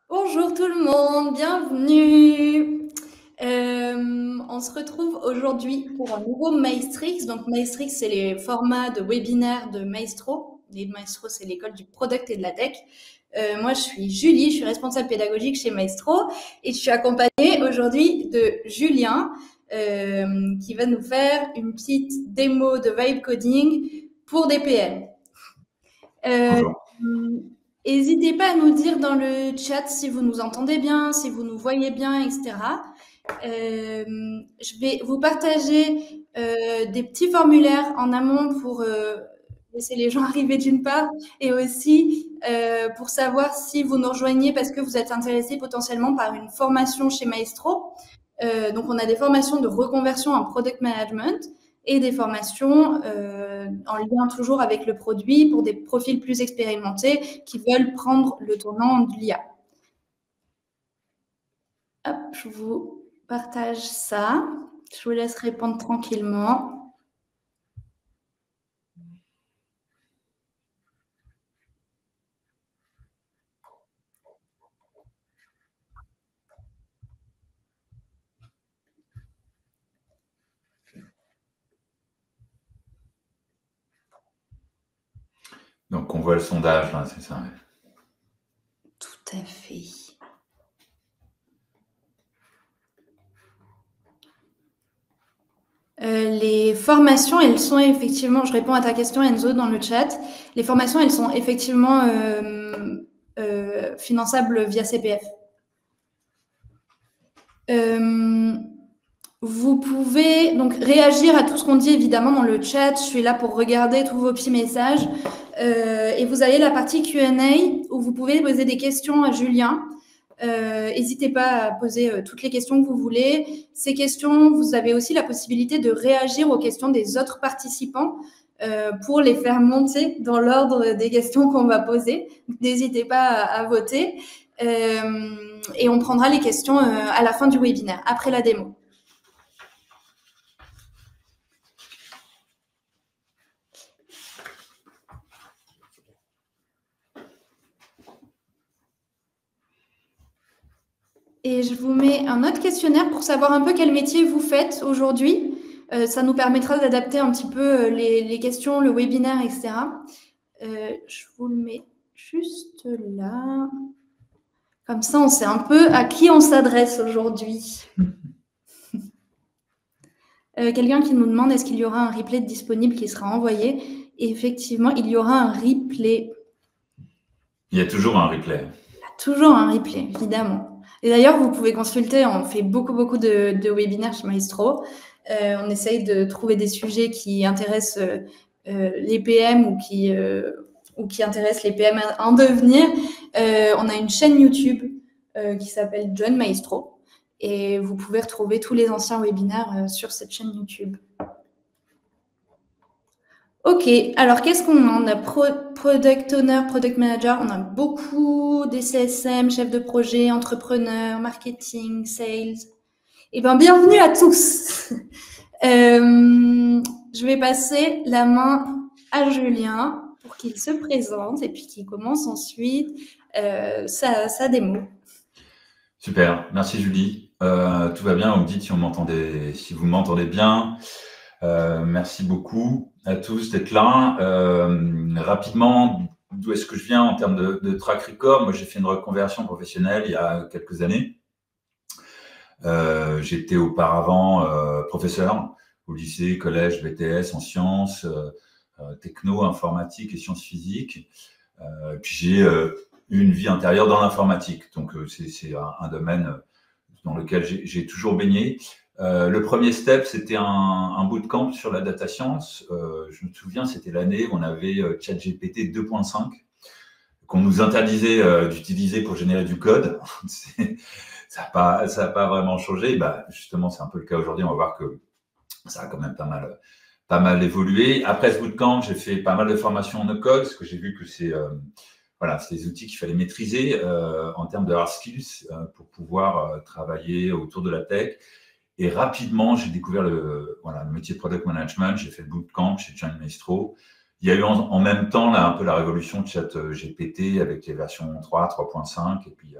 Bonjour tout le monde, bienvenue. On se retrouve aujourd'hui pour un nouveau Maestrix. Donc Maestrix, c'est les formats de webinaire de Maestro. Et Maestro, c'est l'école du product et de la tech. Moi, je suis Julie, je suis responsable pédagogique chez Maestro et je suis accompagnée aujourd'hui de Julien qui va nous faire une petite démo de vibe coding pour des PM. Euh, Bonjour. N'hésitez pas à nous dire dans le chat si vous nous entendez bien, si vous nous voyez bien, etc. Je vais vous partager des petits formulaires en amont pour laisser les gens arriver d'une part et aussi pour savoir si vous nous rejoignez parce que vous êtes intéressé potentiellement par une formation chez Maestro. Donc, on a des formations de reconversion en product management et des formations en lien toujours avec le produit pour des profils plus expérimentés qui veulent prendre le tournant de l'IA. Hop, je vous partage ça. Je vous laisse répondre tranquillement. Donc, on voit le sondage, là, c'est ça. Tout à fait. Les formations, elles sont effectivement, je réponds à ta question Enzo dans le chat, les formations, elles sont effectivement finançables via CPF. Vous pouvez donc réagir à tout ce qu'on dit évidemment dans le chat. Je suis là pour regarder tous vos petits messages. Et vous avez la partie Q&A où vous pouvez poser des questions à Julien. N'hésitez pas à poser toutes les questions que vous voulez. Ces questions, vous avez aussi la possibilité de réagir aux questions des autres participants pour les faire monter dans l'ordre des questions qu'on va poser. N'hésitez pas à voter. Et on prendra les questions à la fin du webinaire, après la démo. Et je vous mets un autre questionnaire pour savoir un peu quel métier vous faites aujourd'hui. Ça nous permettra d'adapter un petit peu les questions, le webinaire, etc. Je vous le mets juste là. Comme ça, on sait un peu à qui on s'adresse aujourd'hui. Quelqu'un qui nous demande est-ce qu'il y aura un replay disponible qui sera envoyé. Et effectivement, il y aura un replay. Il y a toujours un replay. Il y a toujours un replay, évidemment. Et d'ailleurs, vous pouvez consulter, on fait beaucoup de webinaires chez Maestro. On essaye de trouver des sujets qui intéressent les PM ou qui intéressent les PM en devenir. On a une chaîne YouTube qui s'appelle John Maestro. Et vous pouvez retrouver tous les anciens webinaires sur cette chaîne YouTube. Ok, alors qu'est-ce qu'on a? On a product owner, product manager, on a beaucoup des CSM, chefs de projet, entrepreneurs, marketing, sales. Eh bien, bienvenue à tous. Je vais passer la main à Julien pour qu'il se présente et puis qu'il commence ensuite sa démo. Super, merci Julie. Tout va bien, vous me dites si vous m'entendez bien. Merci beaucoup à tous d'être là. Rapidement, d'où est-ce que je viens en termes de track record? Moi, j'ai fait une reconversion professionnelle il y a quelques années. J'étais auparavant professeur au lycée, collège, BTS en sciences, techno, informatique et sciences physiques. Puis j'ai une vie intérieure dans l'informatique. Donc, c'est un domaine dans lequel j'ai toujours baigné. Le premier step, c'était un bootcamp sur la data science. Je me souviens, c'était l'année où on avait ChatGPT 2.5 qu'on nous interdisait d'utiliser pour générer du code. Ça n'a pas vraiment changé. Bah, justement, c'est un peu le cas aujourd'hui. On va voir que ça a quand même pas mal évolué. Après ce bootcamp, j'ai fait pas mal de formations en no-code, parce que j'ai vu que c'est des outils qu'il fallait maîtriser en termes de hard skills pour pouvoir travailler autour de la tech. Et rapidement, j'ai découvert le métier de product management. J'ai fait le bootcamp chez John Maestro. Il y a eu en même temps là, un peu la révolution de ChatGPT avec les versions 3, 3.5 et puis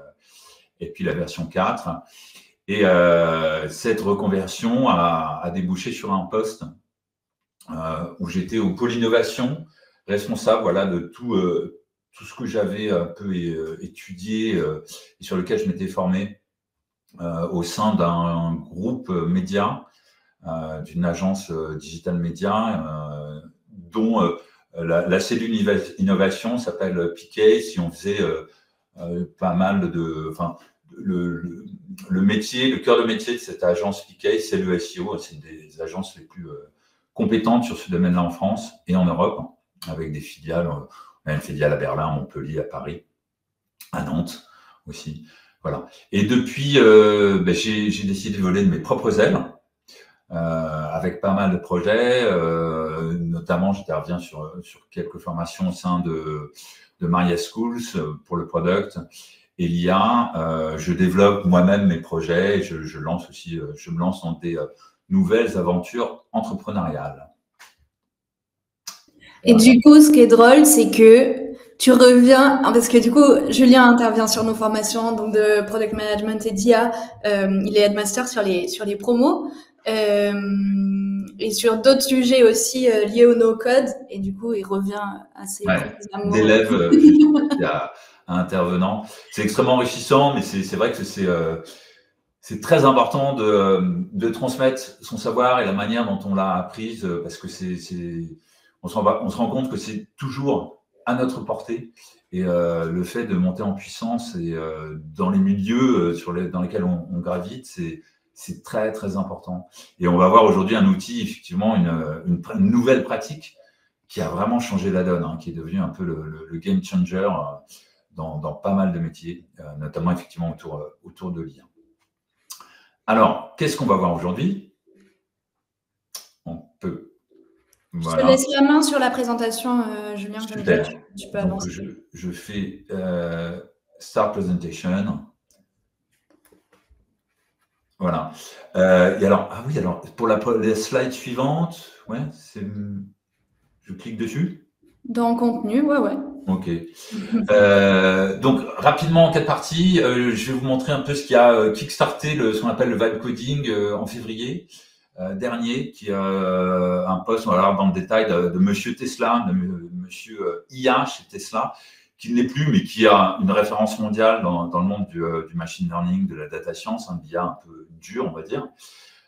et puis la version 4. Et cette reconversion a débouché sur un poste où j'étais au pôle innovation, responsable voilà, de tout ce que j'avais un peu étudié et sur lequel je m'étais formé au sein d'un groupe média, d'une agence digital média, dont la cellule innovation s'appelle PK. Si on faisait pas mal de… Enfin, le métier, le cœur de métier de cette agence PK, c'est le SEO. C'est une des agences les plus compétentes sur ce domaine-là en France et en Europe, avec des filiales. On a une filiale à Berlin, à Montpellier, à Paris, à Nantes aussi. Voilà. Et depuis, j'ai décidé de voler de mes propres ailes, avec pas mal de projets. Notamment, j'interviens sur quelques formations au sein de Maria Schools pour le product et l'IA. Je développe moi-même mes projets et je me lance dans des nouvelles aventures entrepreneuriales. Et du coup, ce qui est drôle, c'est que tu reviens, parce que du coup, Julien intervient sur nos formations donc de product management et d'IA. Il est headmaster sur les promos et sur d'autres sujets aussi liés au no-code. Et du coup, il revient à ses amours. D'élèves à intervenants. C'est extrêmement enrichissant, mais c'est vrai que c'est très important de transmettre son savoir et la manière dont on l'a apprise, parce que on se rend compte que c'est toujours à notre portée. Et le fait de monter en puissance et dans les milieux dans lesquels on gravite, c'est très, très important. Et on va voir aujourd'hui un outil, effectivement, une nouvelle pratique qui a vraiment changé la donne, qui est devenu un peu le game changer dans pas mal de métiers, notamment effectivement autour de l'IA. Alors, qu'est-ce qu'on va voir aujourd'hui? On peut… Voilà. Je te laisse la main sur la présentation, Julien. Super. Tu peux avancer. Donc, je fais Start Presentation. Voilà. Et alors, pour la slide suivante, je clique dessus. Dans contenu, ouais. Ok. Donc, rapidement, en 4 parties, je vais vous montrer un peu ce qui a kickstarté ce qu'on appelle le vibe coding en février dernier, qui a un post, on va voir dans le détail, de Monsieur Tesla, de Monsieur IA chez Tesla, qui ne l'est plus, mais qui a une référence mondiale dans le monde du machine learning, de la data science, l'IA un peu dur, on va dire.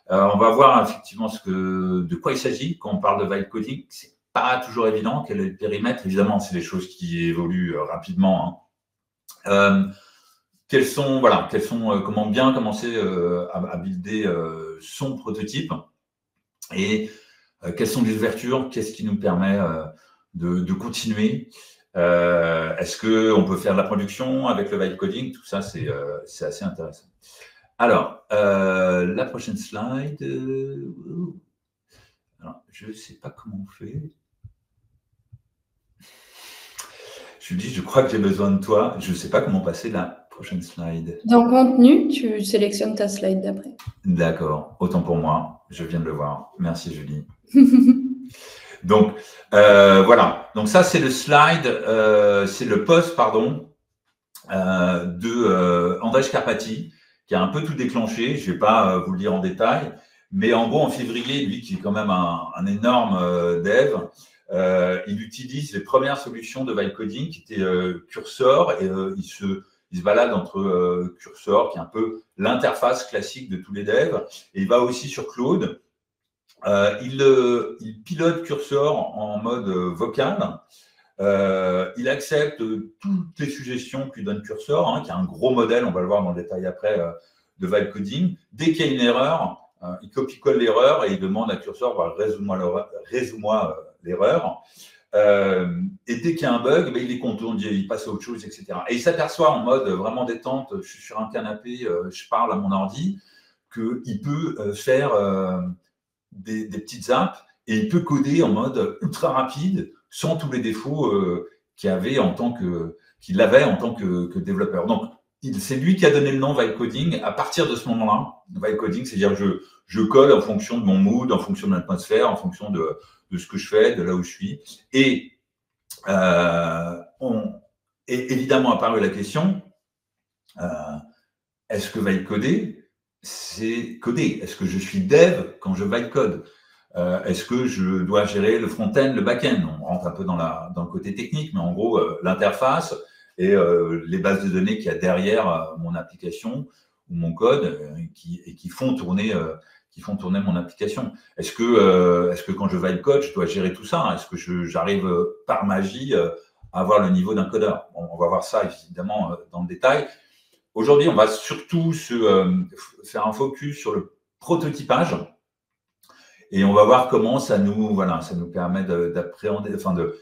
On va voir effectivement de quoi il s'agit quand on parle de vibe coding. C'est pas toujours évident. Quel est le périmètre? Évidemment, c'est des choses qui évoluent rapidement. Comment bien commencer à builder son prototype et quelles sont les ouvertures, qu'est-ce qui nous permet de continuer. Est-ce qu'on peut faire de la production avec le vibe coding? Tout ça, c'est assez intéressant. Alors, la prochaine slide. Alors, je ne sais pas comment on fait. Julie, je crois que j'ai besoin de toi. Je ne sais pas comment passer la prochaine slide. Dans contenu, tu sélectionnes ta slide d'après. D'accord, autant pour moi. Je viens de le voir. Merci, Julie. Donc, voilà. Donc, ça, c'est le slide, c'est le post, de André Scarpati, qui a un peu tout déclenché. Je ne vais pas vous le dire en détail. Mais en gros, en février, lui, qui est quand même un énorme dev, il utilise les premières solutions de vibe coding qui étaient Cursor, et il se balade entre Cursor, qui est un peu l'interface classique de tous les devs, et il va aussi sur Claude. Il pilote Cursor en mode vocal. Il accepte toutes les suggestions que lui donne Cursor, qui est un gros modèle, on va le voir dans le détail après, de vibe coding. Dès qu'il y a une erreur, il copie-colle l'erreur et il demande à Cursor, résous-moi l'erreur. Et dès qu'il y a un bug, il les contourne, il passe à autre chose, etc. Et il s'aperçoit en mode vraiment détente, je suis sur un canapé, je parle à mon ordi, qu'il peut faire des petites apps et il peut coder en mode ultra rapide sans tous les défauts qu'il avait en tant que développeur. Donc, c'est lui qui a donné le nom vibe coding à partir de ce moment-là. Vibe coding, c'est-à-dire que je code en fonction de mon mood, en fonction de l'atmosphère, en fonction de ce que je fais, de là où je suis. Et évidemment apparu la question, est-ce que vibe coder, c'est coder? Est-ce que je suis dev quand je vibe code? Est-ce que je dois gérer le front-end, le back-end? On rentre un peu dans le côté technique, mais en gros, l'interface et les bases de données qu'il y a derrière mon application ou mon code qui font tourner mon application. Est-ce que quand je vibe code, je dois gérer tout ça? Est-ce que j'arrive par magie à avoir le niveau d'un codeur? Bon, on va voir ça évidemment dans le détail. Aujourd'hui, on va surtout faire un focus sur le prototypage. Et on va voir comment ça nous permet d'appréhender, enfin de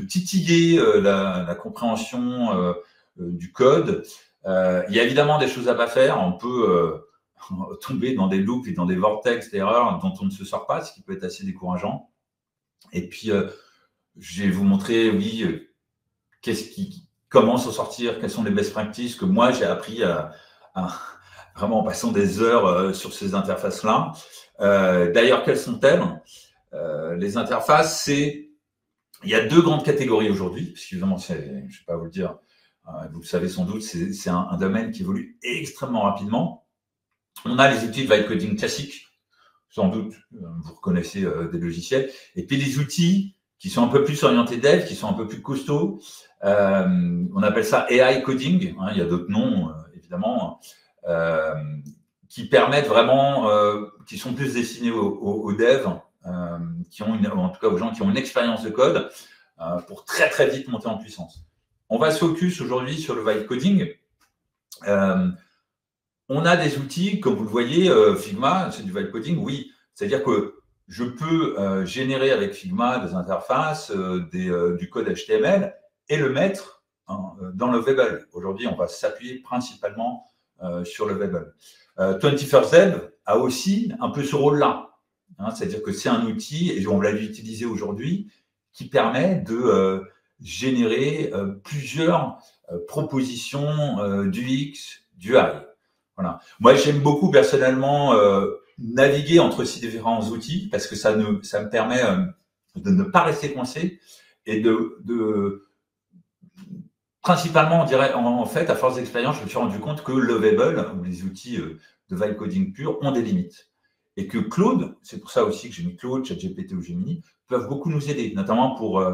titiller la compréhension du code. Il y a évidemment des choses à pas faire. On peut tomber dans des loops et dans des vortex d'erreurs dont on ne se sort pas, ce qui peut être assez décourageant. Et puis, je vais vous montrer, oui, comment s'en sortir, quelles sont les best practices que moi j'ai appris vraiment en passant des heures sur ces interfaces-là. D'ailleurs, quelles sont-elles? Les interfaces, il y a deux grandes catégories aujourd'hui, parce qu'évidemment, je ne vais pas vous le dire, vous le savez sans doute, c'est un domaine qui évolue extrêmement rapidement. On a les outils de vibe coding classiques, sans doute, vous reconnaissez des logiciels, et puis les outils qui sont un peu plus orientés dev, qui sont un peu plus costauds. On appelle ça AI coding, hein, il y a d'autres noms, évidemment, qui permettent vraiment, qui sont plus destinés aux devs, en tout cas aux gens qui ont une expérience de code, pour très très vite monter en puissance. On va se focus aujourd'hui sur le vibe coding. On a des outils, comme vous le voyez, Figma, c'est du vibe coding, oui. C'est-à-dire que je peux générer avec Figma des interfaces, du code HTML et le mettre dans le Webel. Aujourd'hui, on va s'appuyer principalement sur le Webel. 21st Dev a aussi un peu ce rôle-là. Hein, c'est-à-dire que c'est un outil, et on va l'utiliser aujourd'hui, qui permet de générer plusieurs propositions d'UX, d'UI. Voilà. Moi, j'aime beaucoup personnellement naviguer entre ces différents outils parce que ça me permet de ne pas rester coincé et principalement, on dirait, en fait, à force d'expérience, je me suis rendu compte que Lovable, ou les outils de vibe coding pur, ont des limites. Et que Claude, c'est pour ça aussi que j'ai mis Claude, ChatGPT ou Gemini, peuvent beaucoup nous aider, notamment pour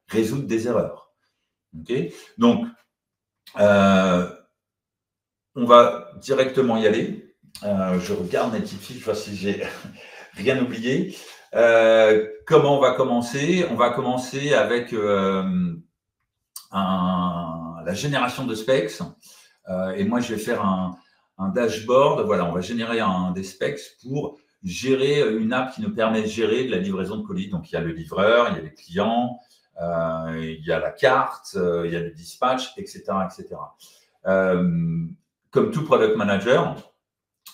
résoudre des erreurs. Okay, donc, on va directement y aller. Je regarde mes petites fiches, je vois si j'ai rien oublié. Comment on va commencer? On va commencer avec la génération de specs. Et moi, je vais faire un dashboard. Voilà, on va générer des specs pour gérer une app qui nous permet de gérer de la livraison de colis. Donc, il y a le livreur, il y a les clients, il y a la carte, il y a le dispatch, etc., etc. Comme tout product manager,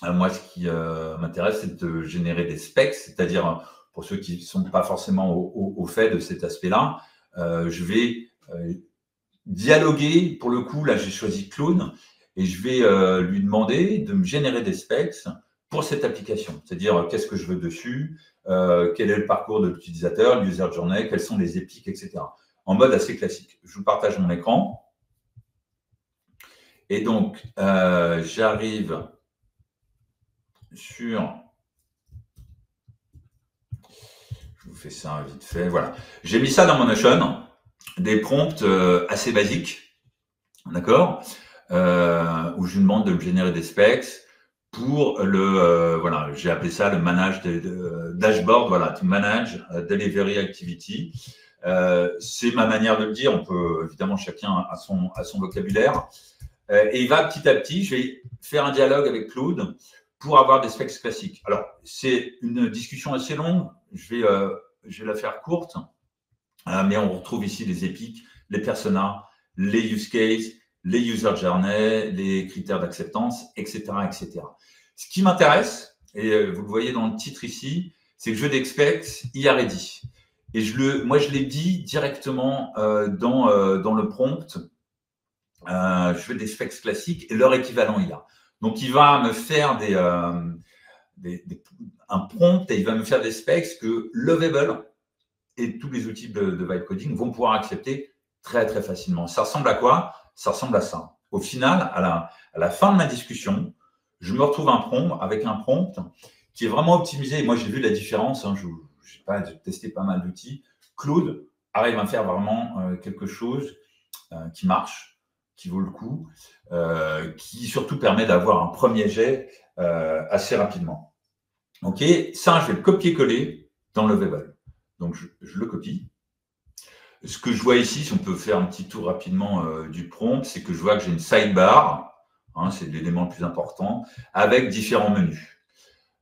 moi, ce qui m'intéresse, c'est de générer des specs, c'est-à-dire, pour ceux qui ne sont pas forcément au fait de cet aspect-là, je vais dialoguer. Pour le coup, là, j'ai choisi Claude et je vais lui demander de me générer des specs pour cette application. C'est-à-dire, qu'est-ce que je veux dessus, quel est le parcours de l'utilisateur, l'user journey, quels sont les épiques, etc. En mode assez classique. Je vous partage mon écran. Et donc, j'arrive sur... Je vous fais ça vite fait. Voilà. J'ai mis ça dans mon Notion, des prompts assez basiques, d'accord, où je lui demande de me générer des specs pour voilà, j'ai appelé ça le manage dashboard, voilà, to manage delivery activity. C'est ma manière de le dire. On peut évidemment, chacun a son vocabulaire. Et il va petit à petit, je vais faire un dialogue avec Claude pour avoir des specs classiques. Alors, c'est une discussion assez longue. Je vais la faire courte, mais on retrouve ici les épiques, les personas, les use cases, les user journey, les critères d'acceptance, etc., etc. Ce qui m'intéresse, et vous le voyez dans le titre ici, c'est que je veux des specs IA ready. Et moi, je l'ai dit directement dans le prompt. Je veux des specs classiques et leur équivalent IA. Donc, il va me faire un prompt et il va me faire des specs que Lovable et tous les outils de vibe coding vont pouvoir accepter très, très facilement. Ça ressemble à quoi? Ça ressemble à ça. au final, à la fin de ma discussion, je me retrouve avec un prompt qui est vraiment optimisé. Et moi, j'ai vu la différence. Hein, j'ai testé pas mal d'outils. Claude arrive à faire vraiment quelque chose qui marche, qui vaut le coup, qui surtout permet d'avoir un premier jet assez rapidement. OK, ça, je vais le copier-coller dans Lovable. Donc, je le copie. Ce que je vois ici, si on peut faire un petit tour rapidement du prompt, c'est que je vois que j'ai une sidebar, hein, c'est l'élément le plus important, avec différents menus.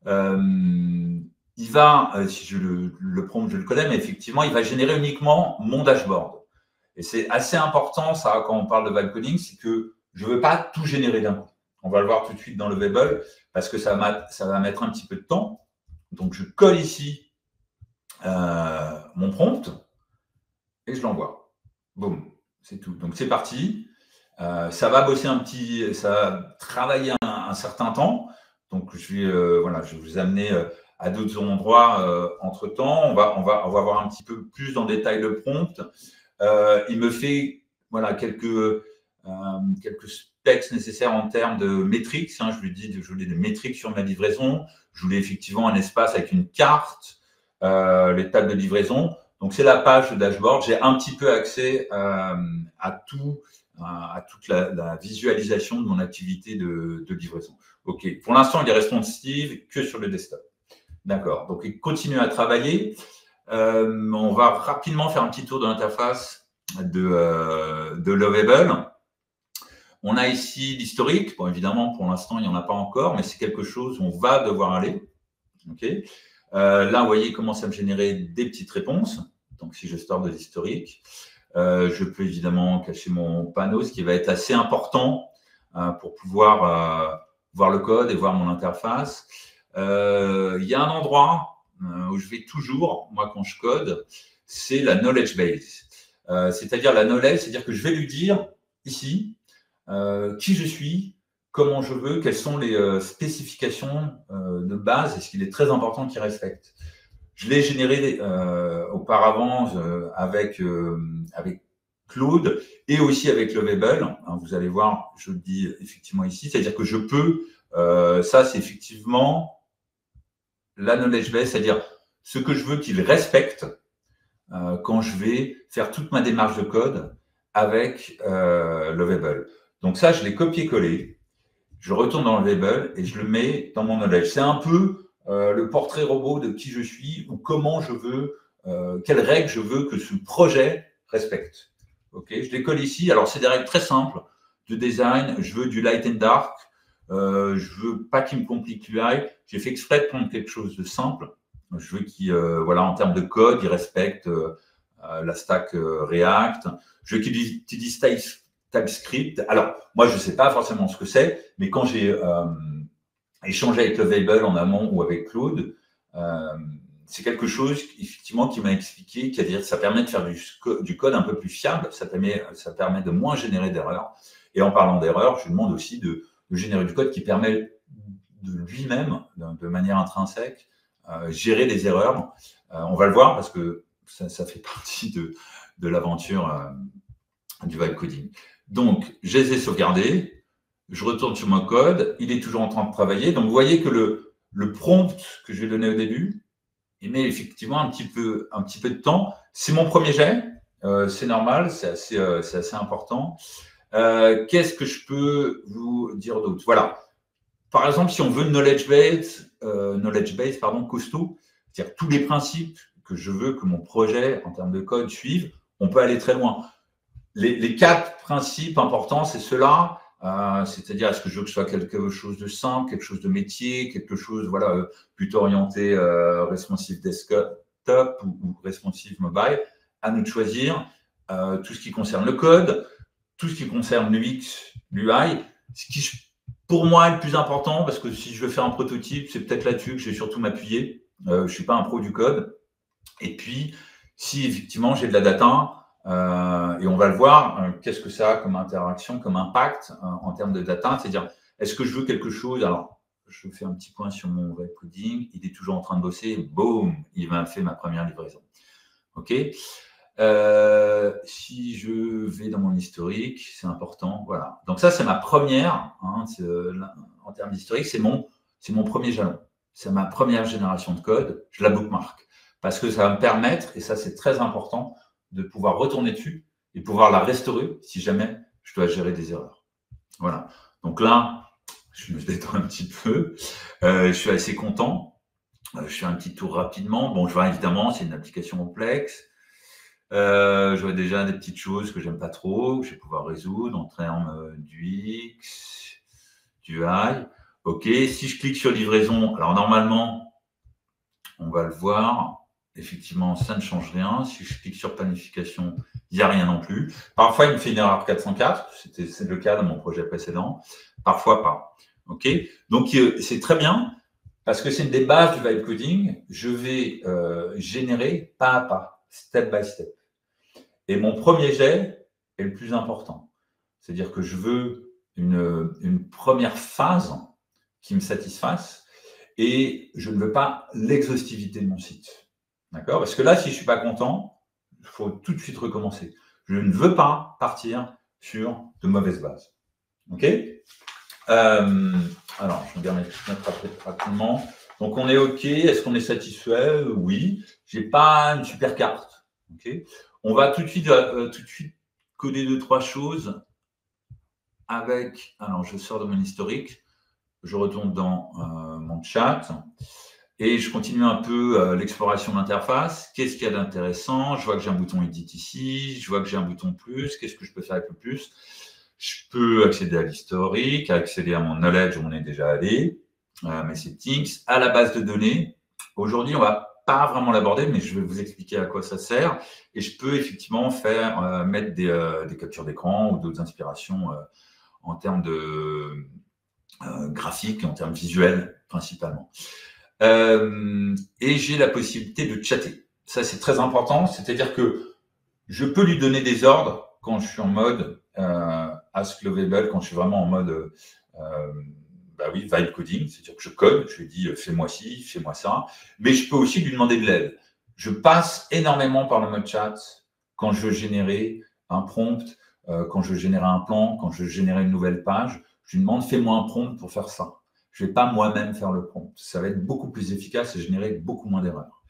Il va, si le prompt, je le connais, mais effectivement, il va générer uniquement mon dashboard. Et c'est assez important, ça, quand on parle de vibe coding, c'est que je ne veux pas tout générer d'un coup. On va le voir tout de suite dans Lovable, parce que ça va mettre un petit peu de temps. Donc, je colle ici mon prompt et je l'envoie. Boum, c'est tout. Donc, c'est parti. Ça va bosser ça va travailler un certain temps. Donc, je vais vous amener à d'autres endroits entre-temps. On va voir un petit peu plus en détail le prompt. Il me fait quelques specs nécessaires en termes de métriques. Hein. Je lui dis que je voulais des métriques sur ma livraison. Je voulais effectivement un espace avec une carte, l'étape de livraison. Donc, c'est la page de dashboard. J'ai un petit peu accès à toute la visualisation de mon activité de livraison. OK. Pour l'instant, il est responsive que sur le desktop. D'accord. Donc, il continue à travailler. On va rapidement faire un petit tour de l'interface de Lovable. On a ici l'historique. Bon, évidemment, pour l'instant, il n'y en a pas encore, mais c'est quelque chose où on va devoir aller. OK. Là, vous voyez, il commence à me générer des petites réponses. Donc, si je store de l'historique, je peux évidemment cacher mon panneau, ce qui va être assez important pour pouvoir voir le code et voir mon interface. Il y a un endroit où je vais toujours, moi, quand je code, c'est la knowledge base. C'est-à-dire la knowledge, c'est-à-dire que je vais lui dire ici qui je suis, comment je veux, quelles sont les spécifications de base et ce qu'il est très important qu'il respecte. Je l'ai généré auparavant avec Claude et aussi avec Lovable. Hein, vous allez voir, je le dis effectivement ici, c'est-à-dire que je peux, ça c'est effectivement la knowledge base, c'est-à-dire ce que je veux qu'il respecte quand je vais faire toute ma démarche de code avec Lovable. Donc ça, je l'ai copié-collé, je retourne dans Lovable et je le mets dans mon knowledge. C'est un peu le portrait robot de qui je suis ou comment je veux, quelles règles je veux que ce projet respecte. Okay, je les colle ici. Alors, c'est des règles très simples de design. Je veux du light and dark. Je veux pas qu'il me complique l'UI. J'ai fait exprès de prendre quelque chose de simple. Je veux qu'il, en termes de code, il respecte la stack React. Je veux qu'il utilise TypeScript. Alors, moi, je ne sais pas forcément ce que c'est, mais quand j'ai échangé avec Lovable en amont ou avec Claude, c'est quelque chose, effectivement, qui m'a expliqué, qui a dit que ça permet de faire du code un peu plus fiable, ça permet de moins générer d'erreurs. Et en parlant d'erreurs, je lui demande aussi de générer du code qui permet de lui-même, de manière intrinsèque, gérer les erreurs. On va le voir parce que ça fait partie de l'aventure du vibe coding. Donc, je les ai sauvegardés. Je retourne sur mon code. Il est toujours en train de travailler. Donc, vous voyez que le prompt que je vais donner au début, il met effectivement un petit peu de temps. C'est mon premier jet. C'est normal. C'est assez important. Qu'est-ce que je peux vous dire d'autre? Voilà. Par exemple, si on veut une knowledge base costaud, c'est-à-dire tous les principes que je veux que mon projet en termes de code suive, on peut aller très loin. Les 4 principes importants, c'est ceux-là. C'est-à-dire, est-ce que je veux que ce soit quelque chose de simple, quelque chose de métier, quelque chose plutôt orienté responsive desktop ou responsive mobile. À nous de choisir tout ce qui concerne le code, tout ce qui concerne l'UX, l'UI, ce qui, pour moi, est le plus important, parce que si je veux faire un prototype, c'est peut-être là-dessus que je vais surtout m'appuyer. Je ne suis pas un pro du code. Et puis, si effectivement j'ai de la data, et on va le voir, qu'est-ce que ça a comme interaction, comme impact en termes de data, c'est-à-dire, est-ce que je veux quelque chose? Alors, je fais un petit point sur mon web coding, il est toujours en train de bosser, boum, il m'a fait ma première livraison. OK. Si je vais dans mon historique, c'est important. Voilà. Donc ça, c'est ma première, hein, en termes d'historique, c'est mon premier jalon. C'est ma première génération de code. Je la bookmark parce que ça va me permettre, et ça c'est très important, de pouvoir retourner dessus et pouvoir la restaurer si jamais je dois gérer des erreurs. Voilà. Donc là, je me détends un petit peu. Je suis assez content. Je fais un petit tour rapidement. Bon, je vois évidemment, c'est une application complexe. Je vois déjà des petites choses que j'aime pas trop, que je vais pouvoir résoudre en termes d'UX, d'UI. OK, si je clique sur livraison, alors normalement, on va le voir. Effectivement, ça ne change rien. Si je clique sur planification, il n'y a rien non plus. Parfois, il me fait une erreur 404. C'est le cas dans mon projet précédent. Parfois pas. OK, donc c'est très bien parce que c'est une des bases du vibe coding. Je vais générer pas à pas, step by step. Et mon premier jet est le plus important. C'est-à-dire que je veux une première phase qui me satisfasse et je ne veux pas l'exhaustivité de mon site. D'accord? Parce que là, si je ne suis pas content, il faut tout de suite recommencer. Je ne veux pas partir sur de mauvaises bases. OK? Alors, je vais mettre rapidement. Donc, on est OK. Est-ce qu'on est satisfait? Oui. Je n'ai pas une super carte. OK? On va tout de suite coder 2-3 choses avec. Alors, je sors de mon historique. Je retourne dans mon chat et je continue un peu l'exploration d'interface. Qu'est-ce qu'il y a d'intéressant? Je vois que j'ai un bouton Edit ici. Je vois que j'ai un bouton plus. Qu'est-ce que je peux faire avec le plus? Je peux accéder à l'historique, accéder à mon knowledge où on est déjà allé, mes settings, à la base de données. Aujourd'hui, on va pas vraiment l'aborder, mais je vais vous expliquer à quoi ça sert. Et je peux effectivement mettre des captures d'écran ou d'autres inspirations en termes de graphiques, en termes visuels principalement. Et j'ai la possibilité de chatter. Ça, c'est très important. C'est-à-dire que je peux lui donner des ordres quand je suis en mode Ask Lovable, quand je suis vraiment en mode vibe coding, c'est-à-dire que je code, je lui dis fais-moi ci, fais-moi ça, mais je peux aussi lui demander de l'aide. Je passe énormément par le mode chat quand je veux générer un prompt, quand je veux générer un plan, quand je veux générer une nouvelle page, je lui demande fais-moi un prompt pour faire ça. Je ne vais pas moi-même faire le prompt. Ça va être beaucoup plus efficace et générer beaucoup moins d'erreurs.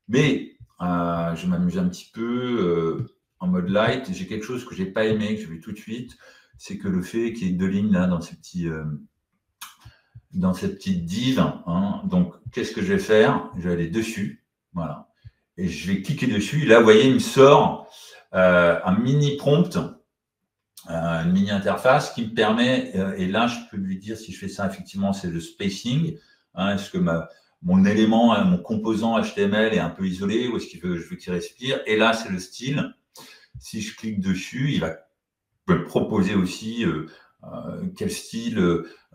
Mais je m'amuse un petit peu en mode light. J'ai quelque chose que je n'ai pas aimé, que j'ai vu tout de suite, c'est que le fait qu'il y ait 2 lignes là dans ces petites div. Hein. Donc, qu'est-ce que je vais faire? Je vais aller dessus, voilà, et je vais cliquer dessus. Et là, vous voyez, il me sort un mini prompt, une mini interface qui me permet, et là, je peux lui dire si je fais ça, effectivement, c'est le spacing. Hein, est-ce que mon élément, mon composant HTML est un peu isolé ou est-ce je veux qu'il respire? Et là, c'est le style. Si je clique dessus, il va me proposer aussi quel style,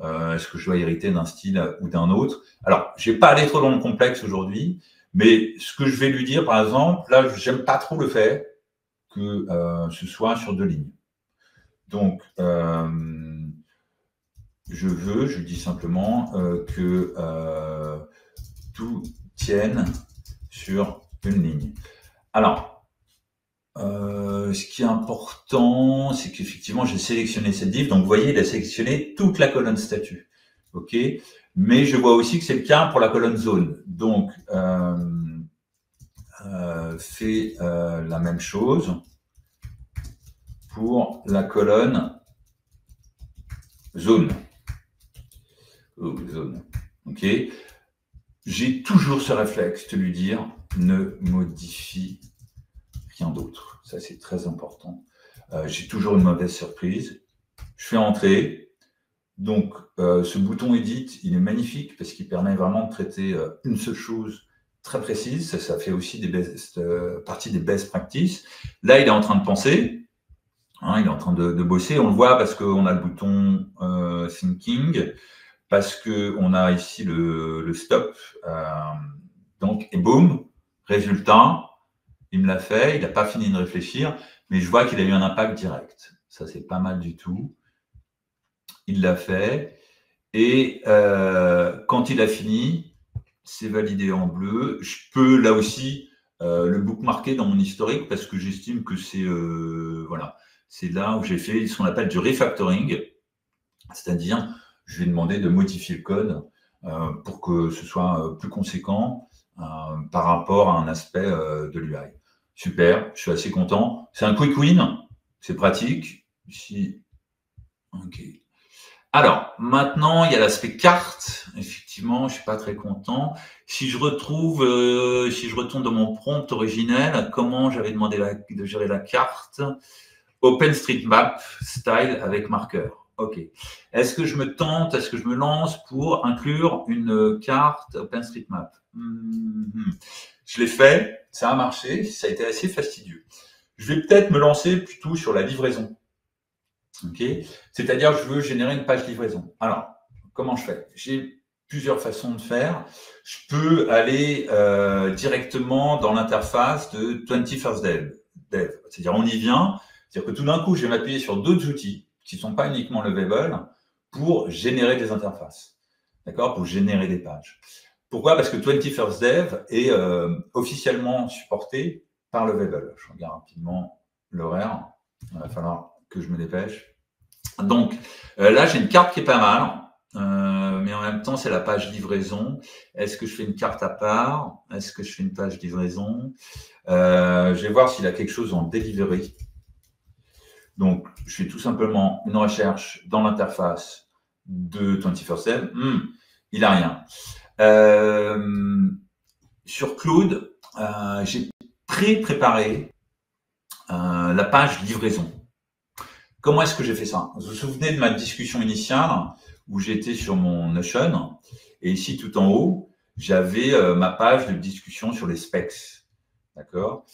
est-ce que je dois hériter d'un style ou d'un autre. Alors, je ne vais pas aller trop dans le complexe aujourd'hui, mais ce que je vais lui dire, par exemple, là, j'aime pas trop le fait que ce soit sur 2 lignes. Donc, je dis simplement que tout tienne sur une ligne. Alors, ce qui est important, c'est qu'effectivement, j'ai sélectionné cette div. Donc, vous voyez, il a sélectionné toute la colonne statut. OK. Mais je vois aussi que c'est le cas pour la colonne zone. Donc, fait la même chose pour la colonne zone. Zone. OK. J'ai toujours ce réflexe de lui dire ne modifie rien d'autre. Ça, c'est très important. J'ai toujours une mauvaise surprise. Je fais entrer. Donc, ce bouton Edit, il est magnifique parce qu'il permet vraiment de traiter une seule chose très précise. Ça fait aussi partie des best practices. Là, il est en train de penser. Hein, il est en train de bosser. On le voit parce qu'on a le bouton Thinking, parce qu'on a ici le stop. Donc, et boum, résultat. Il me l'a fait, il n'a pas fini de réfléchir, mais je vois qu'il a eu un impact direct. Ça, c'est pas mal du tout. Il l'a fait. Et quand il a fini, c'est validé en bleu. Je peux, là aussi, le bookmarker dans mon historique parce que j'estime que c'est voilà, c'est là où j'ai fait ce qu'on appelle du refactoring, c'est-à-dire je vais demander de modifier le code pour que ce soit plus conséquent par rapport à un aspect de l'UI. Super, je suis assez content. C'est un quick win, c'est pratique. Ici, ok. Alors, maintenant, il y a l'aspect carte. Effectivement, je suis pas très content. Si je retrouve, si je retourne dans mon prompt originel, comment j'avais demandé de gérer la carte? OpenStreetMap style avec marqueur. OK. Est-ce que je me tente, est-ce que je me lance pour inclure une carte OpenStreetMap? Je l'ai fait, ça a marché, ça a été assez fastidieux. Je vais peut-être me lancer plutôt sur la livraison. OK. C'est-à-dire, je veux générer une page livraison. Alors, comment je fais? J'ai plusieurs façons de faire. Je peux aller directement dans l'interface de 21st Dev. C'est-à-dire, on y vient. C'est-à-dire que tout d'un coup, je vais m'appuyer sur d'autres outils qui ne sont pas uniquement Lovable pour générer des interfaces. D'accord? Pour générer des pages. Pourquoi? Parce que 21st Dev est officiellement supporté par Lovable. Je regarde rapidement l'horaire. Il va falloir que je me dépêche. Donc, là, j'ai une carte qui est pas mal, mais en même temps, c'est la page livraison. Est-ce que je fais une carte à part? Est-ce que je fais une page livraison? Je vais voir s'il a quelque chose en delivery. Donc, je fais tout simplement une recherche dans l'interface de 21st Dev. Il n'a rien. Sur Claude, j'ai préparé la page livraison. Comment est-ce que j'ai fait ça? Vous vous souvenez de ma discussion initiale où j'étais sur mon Notion et ici tout en haut, j'avais ma page de discussion sur les specs, d'accord?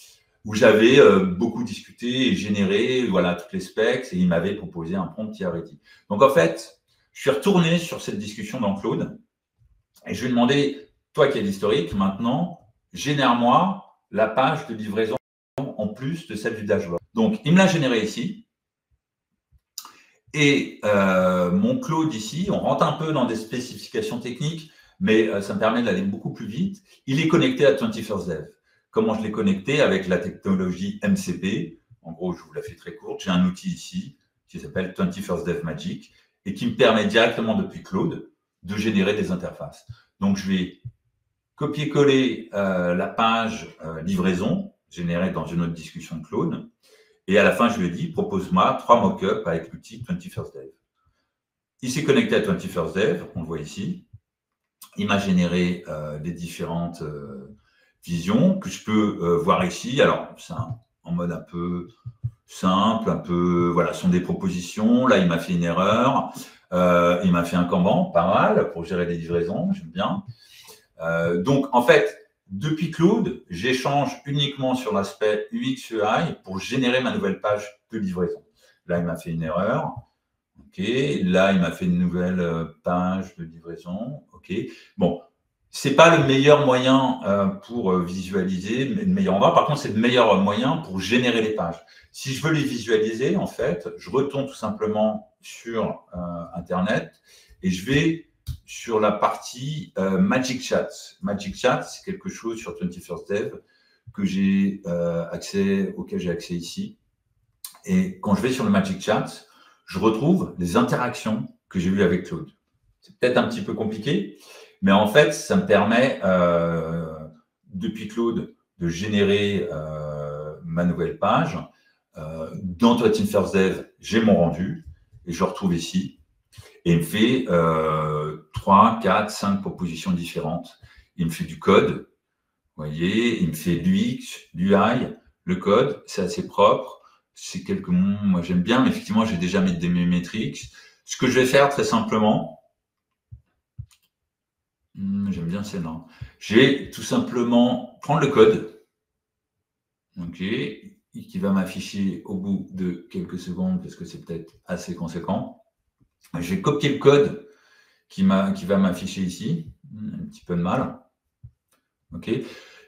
Où j'avais beaucoup discuté et généré voilà, toutes les specs et il m'avait proposé un prompt qui a ready. Donc en fait, je suis retourné sur cette discussion dans Claude et je lui ai demandé, toi qui as l'historique, maintenant, génère-moi la page de livraison en plus de celle du dashboard. Donc il me l'a généré ici. Et mon Claude ici, on rentre un peu dans des spécifications techniques, mais ça me permet d'aller beaucoup plus vite. Il est connecté à 21st Dev. Comment je l'ai connecté? Avec la technologie MCP. En gros, je vous la fais très courte. J'ai un outil ici qui s'appelle 21st Dev Magic et qui me permet directement depuis Claude de générer des interfaces. Donc, je vais copier-coller la page livraison générée dans une autre discussion de Claude. Et à la fin, je lui ai dit, propose-moi 3 mock-ups avec l'outil 21st Dev. Il s'est connecté à 21st Dev, on le voit ici. Il m'a généré les différentes visions que je peux voir ici. Alors, c'est en mode un peu simple, un peu, voilà, ce sont des propositions. Là, il m'a fait une erreur. Il m'a fait un Kanban, pas mal, pour gérer les livraisons, j'aime bien. Donc, en fait, depuis Claude, j'échange uniquement sur l'aspect UX/UI pour générer ma nouvelle page de livraison. Là, il m'a fait une erreur. OK. Là, il m'a fait une nouvelle page de livraison. OK. Bon, c'est pas le meilleur moyen pour visualiser, le meilleur endroit. Par contre, c'est le meilleur moyen pour générer les pages. Si je veux les visualiser, en fait, je retourne tout simplement sur Internet et je vais sur la partie Magic Chat. Magic Chat, c'est quelque chose sur 21st Dev que j'ai auquel j'ai accès ici. Et quand je vais sur le Magic Chat, je retrouve les interactions que j'ai eues avec Claude. C'est peut-être un petit peu compliqué, mais en fait, ça me permet, depuis Claude, de générer ma nouvelle page. Dans 21st Dev, j'ai mon rendu et je retrouve ici. Et il me fait 3, 4, 5 propositions différentes. Il me fait du code, vous voyez, il me fait l'UX, l'UI, le code, c'est assez propre. C'est quelques mots, moi j'aime bien, mais effectivement, j'ai déjà mis des métriques. Ce que je vais faire très simplement, j'aime bien celle-là. Je vais tout simplement prendre le code, ok, qui va m'afficher au bout de quelques secondes, parce que c'est peut-être assez conséquent. Je vais copier le code qui va m'afficher ici. Un petit peu de mal. OK.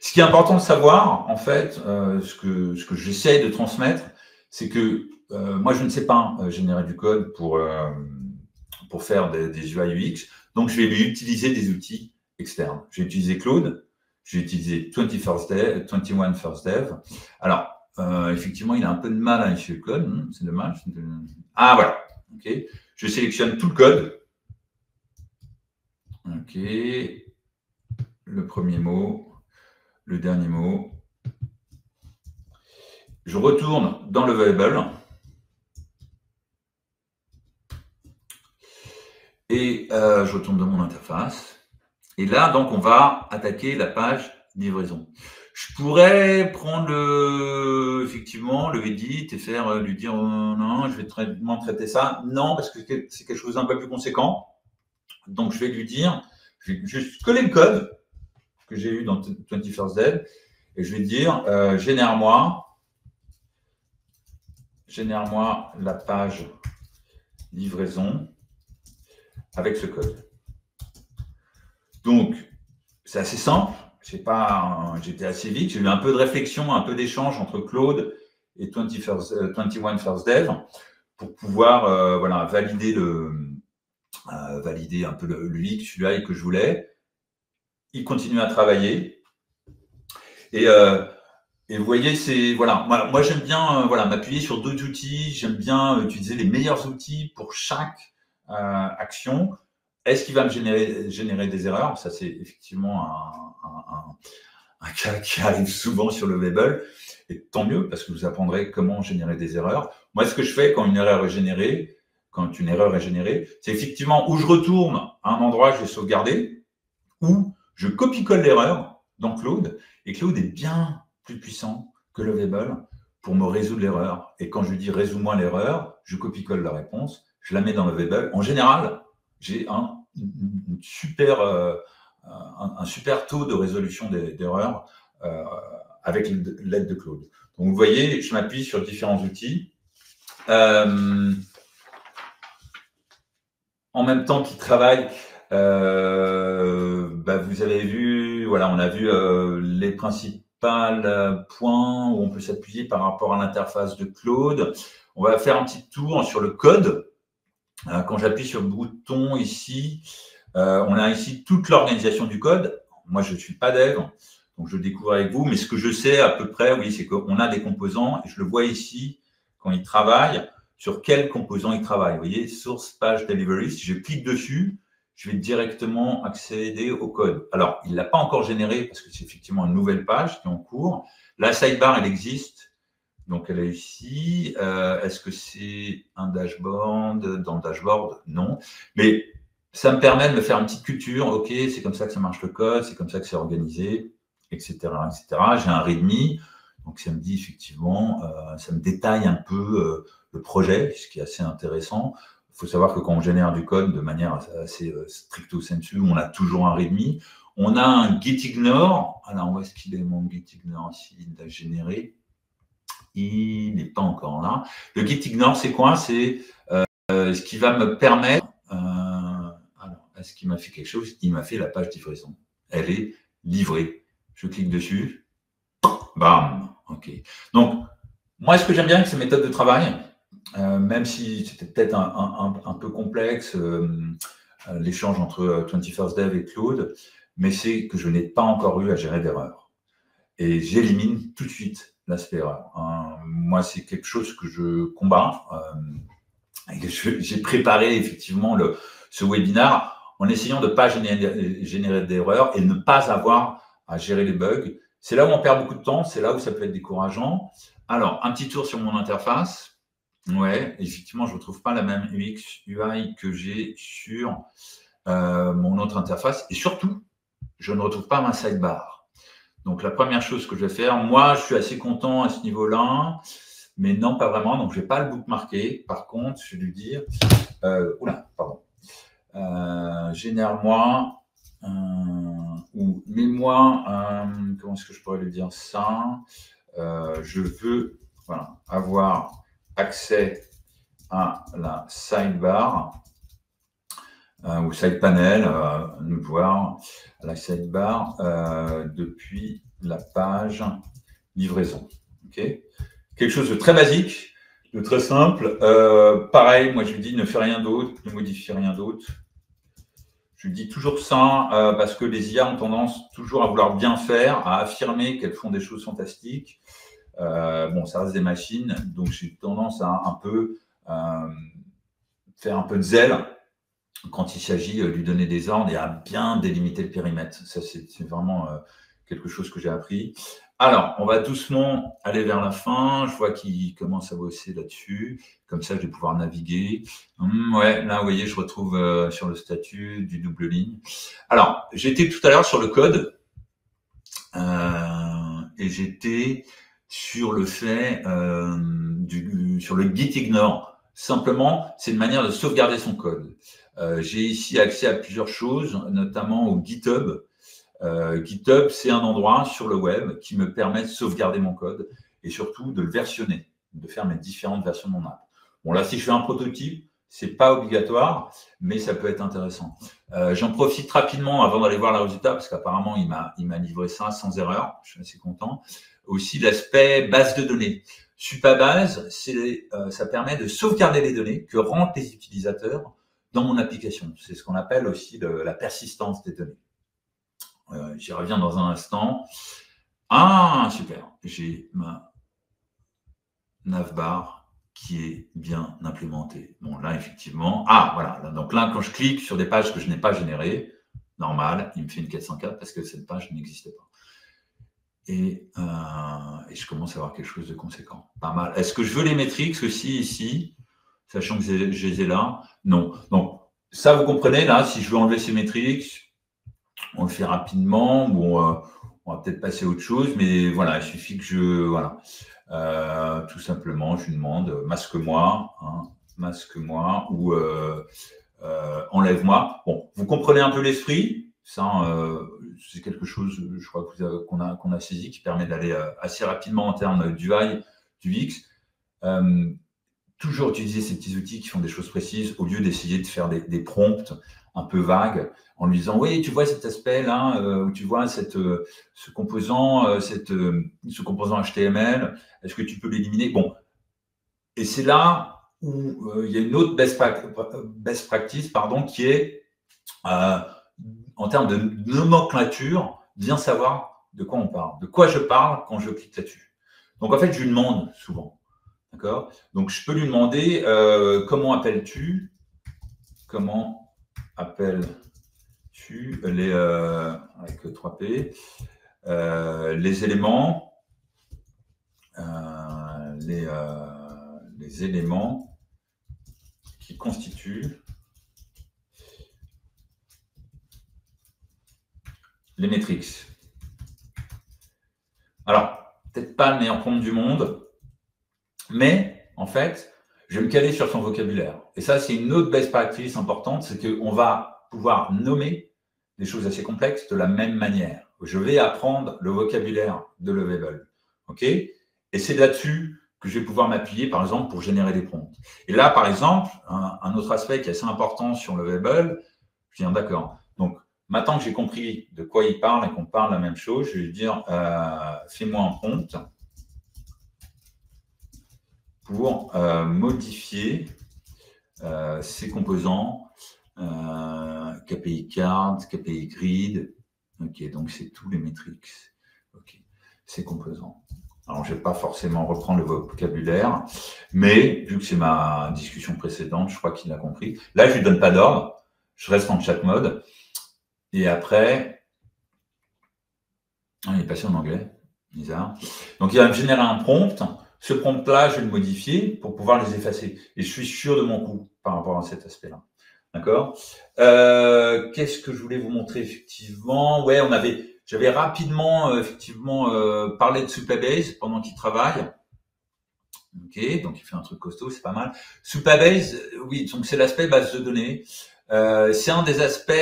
Ce qui est important de savoir, en fait, ce que j'essaie de transmettre, c'est que moi, je ne sais pas générer du code pour faire des UI UX. Donc, je vais lui utiliser des outils externes. Je vais utiliser Claude. j'ai utilisé 21 First Dev. Alors, effectivement, il a un peu de mal à afficher le code, c'est dommage. Ah, voilà. Ok. Je sélectionne tout le code. Ok. Le premier mot, le dernier mot. Je retourne dans le variable. Et je retourne dans mon interface. Et là, donc, on va attaquer la page livraison. Je pourrais prendre effectivement, le edit et faire lui dire non, je vais traiter ça. Non, parce que c'est quelque chose d'un peu plus conséquent. Donc, je vais lui dire, je vais juste coller le code que j'ai eu dans 21st Dev et je vais dire génère-moi la page livraison avec ce code. Donc, c'est assez simple. J'étais assez vite. J'ai eu un peu de réflexion, un peu d'échange entre Claude et 21 First Dev pour pouvoir voilà, valider un peu l'UX, l'UI que je voulais. Il continue à travailler. Et vous voyez, c'est voilà. Moi j'aime bien voilà, m'appuyer sur d'autres outils. J'aime bien utiliser les meilleurs outils pour chaque action. Est-ce qu'il va me générer des erreurs? Ça, c'est effectivement un cas qui arrive souvent sur le Webull. Et tant mieux, parce que vous apprendrez comment générer des erreurs. Moi, ce que je fais quand une erreur est générée, c'est effectivement où je retourne à un endroit que j'ai sauvegardé, où je copie-colle l'erreur dans Claude. Et Claude est bien plus puissant que le Webull pour me résoudre l'erreur. Et quand je lui dis « résous-moi l'erreur », je copie-colle la réponse, je la mets dans le Webull. En général, j'ai un super taux de résolution d'erreurs avec l'aide de Claude. Donc, vous voyez, je m'appuie sur différents outils. En même temps qu'il travaille, vous avez vu, voilà, on a vu les principaux points où on peut s'appuyer par rapport à l'interface de Claude. On va faire un petit tour sur le code. Quand j'appuie sur le bouton ici, on a ici toute l'organisation du code. Moi, je ne suis pas dev, donc je découvre avec vous. Mais ce que je sais à peu près, oui, c'est qu'on a des composants. Et je le vois ici, quand il travaille, sur quels composants il travaille. Vous voyez, Source Page Delivery. Si je clique dessus, je vais directement accéder au code. Alors, il ne l'a pas encore généré parce que c'est effectivement une nouvelle page qui est en cours. La sidebar, elle existe. Donc, elle est ici. Est-ce que c'est un dashboard? Dans le dashboard, non. Mais ça me permet de me faire une petite culture. OK, c'est comme ça que ça marche le code, c'est comme ça que c'est organisé, etc., etc. J'ai un README. Donc, ça me dit effectivement, ça me détaille un peu le projet, ce qui est assez intéressant. Il faut savoir que quand on génère du code de manière assez stricto sensu, on a toujours un README. On a un gitignore. Alors, où est-ce qu'il est mon gitignore ici? Il a généré. Il n'est pas encore là. Le gitignore, c'est quoi? C'est ce qui va me permettre. Alors, est-ce qu'il m'a fait quelque chose? Il m'a fait la page livraison. Elle est livrée. Je clique dessus. Bam. OK. Donc, moi, ce que j'aime bien avec ces méthodes de travail, même si c'était peut-être un peu complexe, l'échange entre 21st Dev et Claude, mais c'est que je n'ai pas encore eu à gérer d'erreurs. Et j'élimine tout de suite l'aspect erreur. Moi, c'est quelque chose que je combats. J'ai préparé effectivement ce webinaire en essayant de ne pas générer d'erreurs et de ne pas avoir à gérer les bugs. C'est là où on perd beaucoup de temps, c'est là où ça peut être décourageant. Alors, un petit tour sur mon interface. Ouais, effectivement, je ne retrouve pas la même UX, UI que j'ai sur mon autre interface. Et surtout, je ne retrouve pas ma sidebar. Donc, la première chose que je vais faire, moi, je suis assez content à ce niveau-là, mais non, pas vraiment. Donc, je ne vais pas le bookmarker. Par contre, je vais lui dire, génère-moi ou mets-moi, comment est-ce que je pourrais lui dire ça? Je veux avoir accès à la sidebar ou side panel, nous voir la sidebar depuis la page livraison. Okay, quelque chose de très basique, de très simple. Pareil, moi je lui dis ne fais rien d'autre, ne modifie rien d'autre. Je dis toujours ça parce que les IA ont tendance toujours à vouloir bien faire, à affirmer qu'elles font des choses fantastiques. Bon, ça reste des machines, donc j'ai tendance à un peu faire un peu de zèle quand il s'agit de lui donner des ordres et à bien délimiter le périmètre. Ça, c'est vraiment quelque chose que j'ai appris. Alors, on va doucement aller vers la fin. Je vois qu'il commence à bosser là-dessus. Comme ça, je vais pouvoir naviguer. Ouais, là, vous voyez, je retrouve sur le statut du double ligne. Alors, j'étais tout à l'heure sur le code et j'étais sur le fait sur le git ignore. Simplement, c'est une manière de sauvegarder son code. J'ai ici accès à plusieurs choses, notamment au GitHub. GitHub, c'est un endroit sur le web qui me permet de sauvegarder mon code et surtout de le versionner, de faire mes différentes versions de mon app. Bon, là, si je fais un prototype, c'est pas obligatoire, mais ça peut être intéressant. J'en profite rapidement avant d'aller voir le résultat, parce qu'apparemment, il m'a livré ça sans erreur. Je suis assez content. Aussi, l'aspect base de données. Supabase, ça permet de sauvegarder les données que rentrent les utilisateurs dans mon application. C'est ce qu'on appelle aussi la persistance des données. J'y reviens dans un instant. Ah, super. J'ai ma navbar qui est bien implémentée. Bon, là, effectivement. Ah, voilà. Donc là, quand je clique sur des pages que je n'ai pas générées, normal, il me fait une 404 parce que cette page n'existait pas. Et je commence à avoir quelque chose de conséquent. Pas mal. Est-ce que je veux les métriques aussi ici, sachant que je les ai là? Non. Donc, ça, vous comprenez, là, si je veux enlever ces métriques, on le fait rapidement. Bon, on va peut-être passer à autre chose, mais voilà, il suffit que voilà. Tout simplement, je lui demande masque-moi, hein, masque-moi ou enlève-moi. Bon, vous comprenez un peu l'esprit. Ça, c'est quelque chose, je crois qu'on a saisi, qui permet d'aller assez rapidement en termes d'UI, du UX. Toujours utiliser ces petits outils qui font des choses précises au lieu d'essayer de faire des prompts un peu vagues en lui disant oui, tu vois cet aspect-là, ou tu vois ce composant HTML, est-ce que tu peux l'éliminer? Bon, et c'est là où il y a une autre best practice, qui est en termes de nomenclature, bien savoir de quoi on parle, de quoi je parle quand je clique là-dessus. Donc en fait, je lui demande souvent. D'accord? Donc, je peux lui demander comment appelles-tu les avec 3P les éléments les éléments qui constituent les métriques. Alors, peut-être pas le meilleur prompt du monde, mais en fait, je vais me caler sur son vocabulaire. Et ça, c'est une autre best practice importante, c'est qu'on va pouvoir nommer des choses assez complexes de la même manière. Je vais apprendre le vocabulaire de Lovable. OK? Et c'est là-dessus que je vais pouvoir m'appuyer, par exemple, pour générer des prompts. Et là, par exemple, un autre aspect qui est assez important sur Lovable, je dis d'accord. Donc, maintenant que j'ai compris de quoi il parle et qu'on parle la même chose, je vais lui dire fais-moi un prompt pour modifier ces composants KPI card, KPI grid. Ok, donc c'est tous les métriques. Ok, ces composants. Alors, je ne vais pas forcément reprendre le vocabulaire, mais vu que c'est ma discussion précédente, je crois qu'il a compris. Là, je ne lui donne pas d'ordre. Je reste en chat mode. Et après, il est passé en anglais. Bizarre. Donc, il va me générer un prompt. Ce prompt-là, je vais le modifier pour pouvoir les effacer. Et je suis sûr de mon coup par rapport à cet aspect-là. D'accord? Qu'est-ce que je voulais vous montrer effectivement? Ouais, j'avais rapidement effectivement parlé de Supabase pendant qu'il travaille. Ok, donc il fait un truc costaud, c'est pas mal. Supabase, oui, donc c'est l'aspect base de données. C'est un des aspects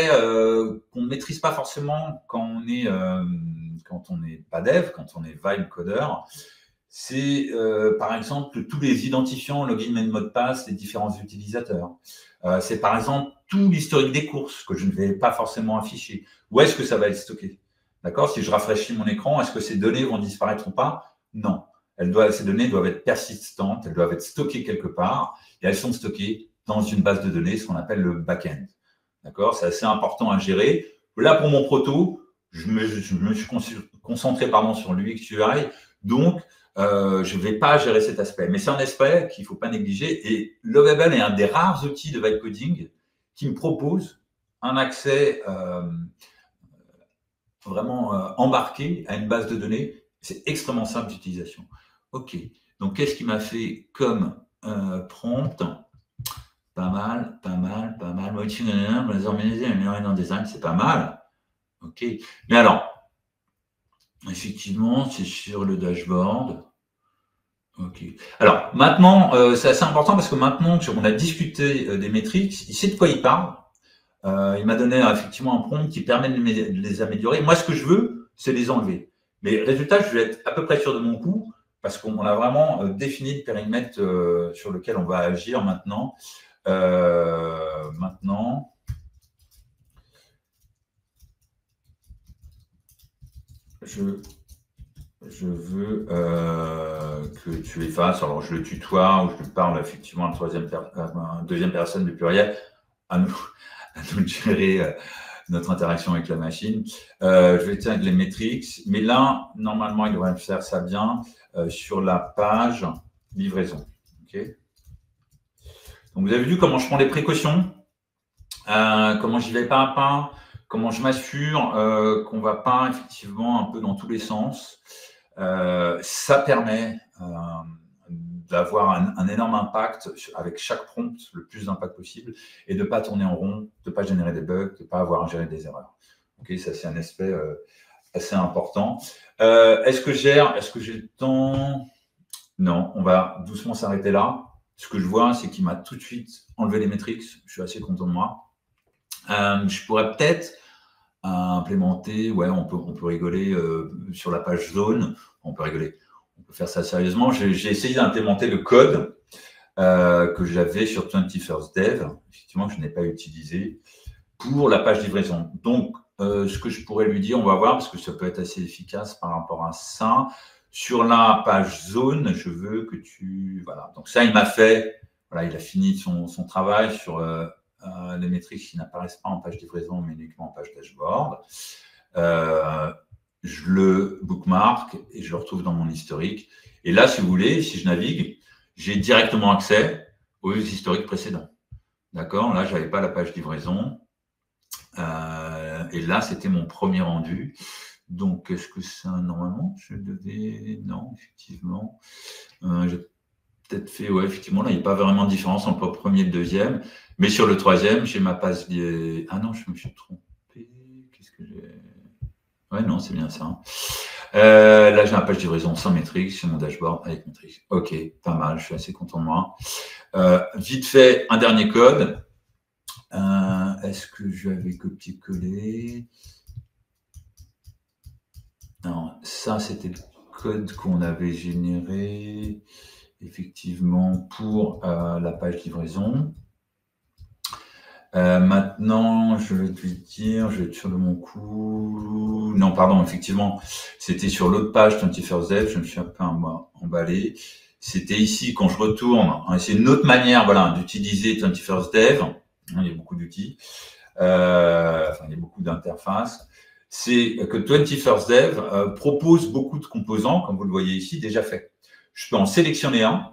qu'on ne maîtrise pas forcément quand on est pas dev, quand on est vibe codeur. C'est par exemple tous les identifiants, login et mot de passe des différents utilisateurs. C'est par exemple tout l'historique des courses que je ne vais pas forcément afficher. Où est-ce que ça va être stocké? D'accord? Si je rafraîchis mon écran, est-ce que ces données vont disparaître ou pas? Non. Ces données doivent être persistantes, elles doivent être stockées quelque part, et elles sont stockées dans une base de données, ce qu'on appelle le back-end. D'accord? C'est assez important à gérer. Là, pour mon proto, je me suis concentré sur l'UX UI. Donc, je ne vais pas gérer cet aspect. Mais c'est un aspect qu'il ne faut pas négliger. Et Lovable est un des rares outils de vibe coding qui me propose un accès vraiment embarqué à une base de données. C'est extrêmement simple d'utilisation. OK. Donc, qu'est-ce qui m'a fait comme prompt? Pas mal, pas mal, pas mal. Les organiser, améliorer dans le design, c'est pas mal. OK. Mais alors, effectivement, c'est sur le dashboard. OK. Alors, maintenant, c'est assez important parce que maintenant, on a discuté des métriques, il sait de quoi il parle. Il m'a donné effectivement un prompt qui permet de les améliorer. Moi, ce que je veux, c'est les enlever. Mais résultat, je vais être à peu près sûr de mon coup parce qu'on a vraiment défini le périmètre sur lequel on va agir maintenant. Maintenant, je veux que tu effaces. Alors, je le tutoie ou je lui parle effectivement à la deuxième personne du pluriel. À nous de gérer notre interaction avec la machine. Je vais tirer les métriques, mais là, normalement, il devrait faire ça bien sur la page livraison. Okay. Donc, vous avez vu comment je prends les précautions, comment j'y vais pas à pas, comment je m'assure qu'on ne va pas effectivement un peu dans tous les sens. Ça permet d'avoir un énorme impact avec chaque prompt, le plus d'impact possible, et de ne pas tourner en rond, de ne pas générer des bugs, de ne pas avoir à gérer des erreurs. Okay, ça, c'est un aspect assez important. Est-ce que j'ai le temps? Non, on va doucement s'arrêter là. Ce que je vois, c'est qu'il m'a tout de suite enlevé les métriques. Je suis assez content de moi. Je pourrais peut-être implémenter, ouais, on peut rigoler sur la page zone, on peut rigoler. On peut faire ça sérieusement. J'ai essayé d'implémenter le code que j'avais sur 21st Dev, effectivement, que je n'ai pas utilisé, pour la page livraison. Donc, ce que je pourrais lui dire, on va voir, parce que ça peut être assez efficace par rapport à ça. Sur la page zone, je veux que tu… Voilà. Donc ça, il m'a fait… Voilà, il a fini son travail sur les métriques qui n'apparaissent pas en page livraison, mais uniquement en page dashboard. Je le bookmark et je le retrouve dans mon historique. Et là, si vous voulez, si je navigue, j'ai directement accès aux historiques précédents. D'accord? Là, je n'avais pas la page livraison. Et là, c'était mon premier rendu. Donc, est-ce que ça, normalement, je devais… Non, effectivement. J'ai peut-être fait… Ouais, effectivement, là, il n'y a pas vraiment de différence entre le premier et le deuxième. Mais sur le troisième, j'ai ma page… Ah non, je me suis trompé. Qu'est-ce que j'ai… Ouais, non, c'est bien ça. Là, j'ai ma page de livraison sans métriques sur mon dashboard avec métriques. OK, pas mal, je suis assez content de moi. Vite fait, un dernier code. Est-ce que je l'avais copié-collé? Non, ça, c'était le code qu'on avait généré effectivement pour la page livraison. Maintenant, je vais te dire, je vais être sûr de mon coup. Non, pardon, effectivement, c'était sur l'autre page 21st Dev, je me suis un peu emballé. C'était ici, quand je retourne, c'est une autre manière voilà, d'utiliser 21st Dev. Il y a beaucoup d'outils, il y a beaucoup d'interfaces. C'est que 21st Dev propose beaucoup de composants, comme vous le voyez ici, déjà faits. Je peux en sélectionner un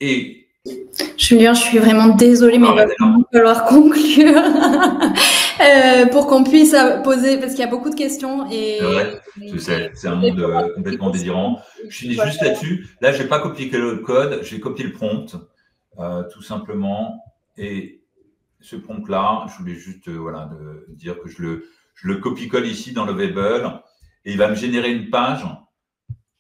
et… Julien, je suis vraiment désolée, mais il va falloir conclure pour qu'on puisse poser, parce qu'il y a beaucoup de questions. Et ouais, je sais, c'est un monde complètement délirant. Je finis juste là-dessus. Là, je ne vais pas copier le code, je vais copier le prompt, tout simplement. Et ce prompt-là, je voulais juste voilà, dire que je le copie-colle ici dans Lovable et il va me générer une page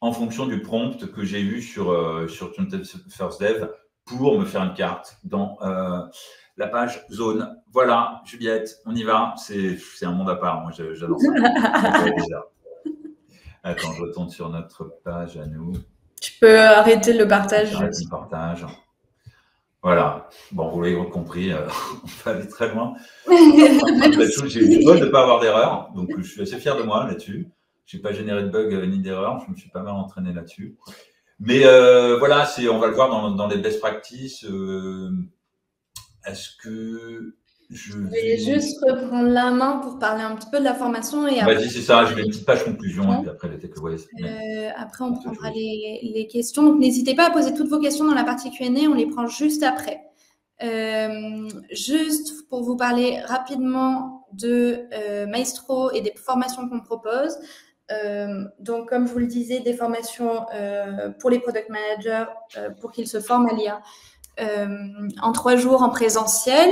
en fonction du prompt que j'ai eu sur 21st Dev pour me faire une carte dans la page zone. Voilà, Juliette, on y va. C'est un monde à part. Moi, j'adore ça. Attends, je retourne sur notre page à nous. Tu peux arrêter le partage. J'arrête le partage. Voilà. Bon, vous l'avez compris, on va aller très loin. J'ai eu du bol de ne pas avoir d'erreur. Donc, je suis assez fier de moi là-dessus. Je n'ai pas généré de bug ni d'erreur. Je me suis pas mal entraîné là-dessus. Mais voilà, on va le voir dans les best practices. est-ce que je vais vais… juste reprendre la main pour parler un petit peu de la formation et après, Vas-y, c'est ça, je mets une petite page conclusion et puis après les takeaways. après on prendra les questions. Donc, n'hésitez pas à poser toutes vos questions dans la partie Q&A, on les prend juste après. Juste pour vous parler rapidement de Maestro et des formations qu'on propose. Donc, comme je vous le disais, des formations pour les product managers pour qu'ils se forment à l'IA en 3 jours en présentiel.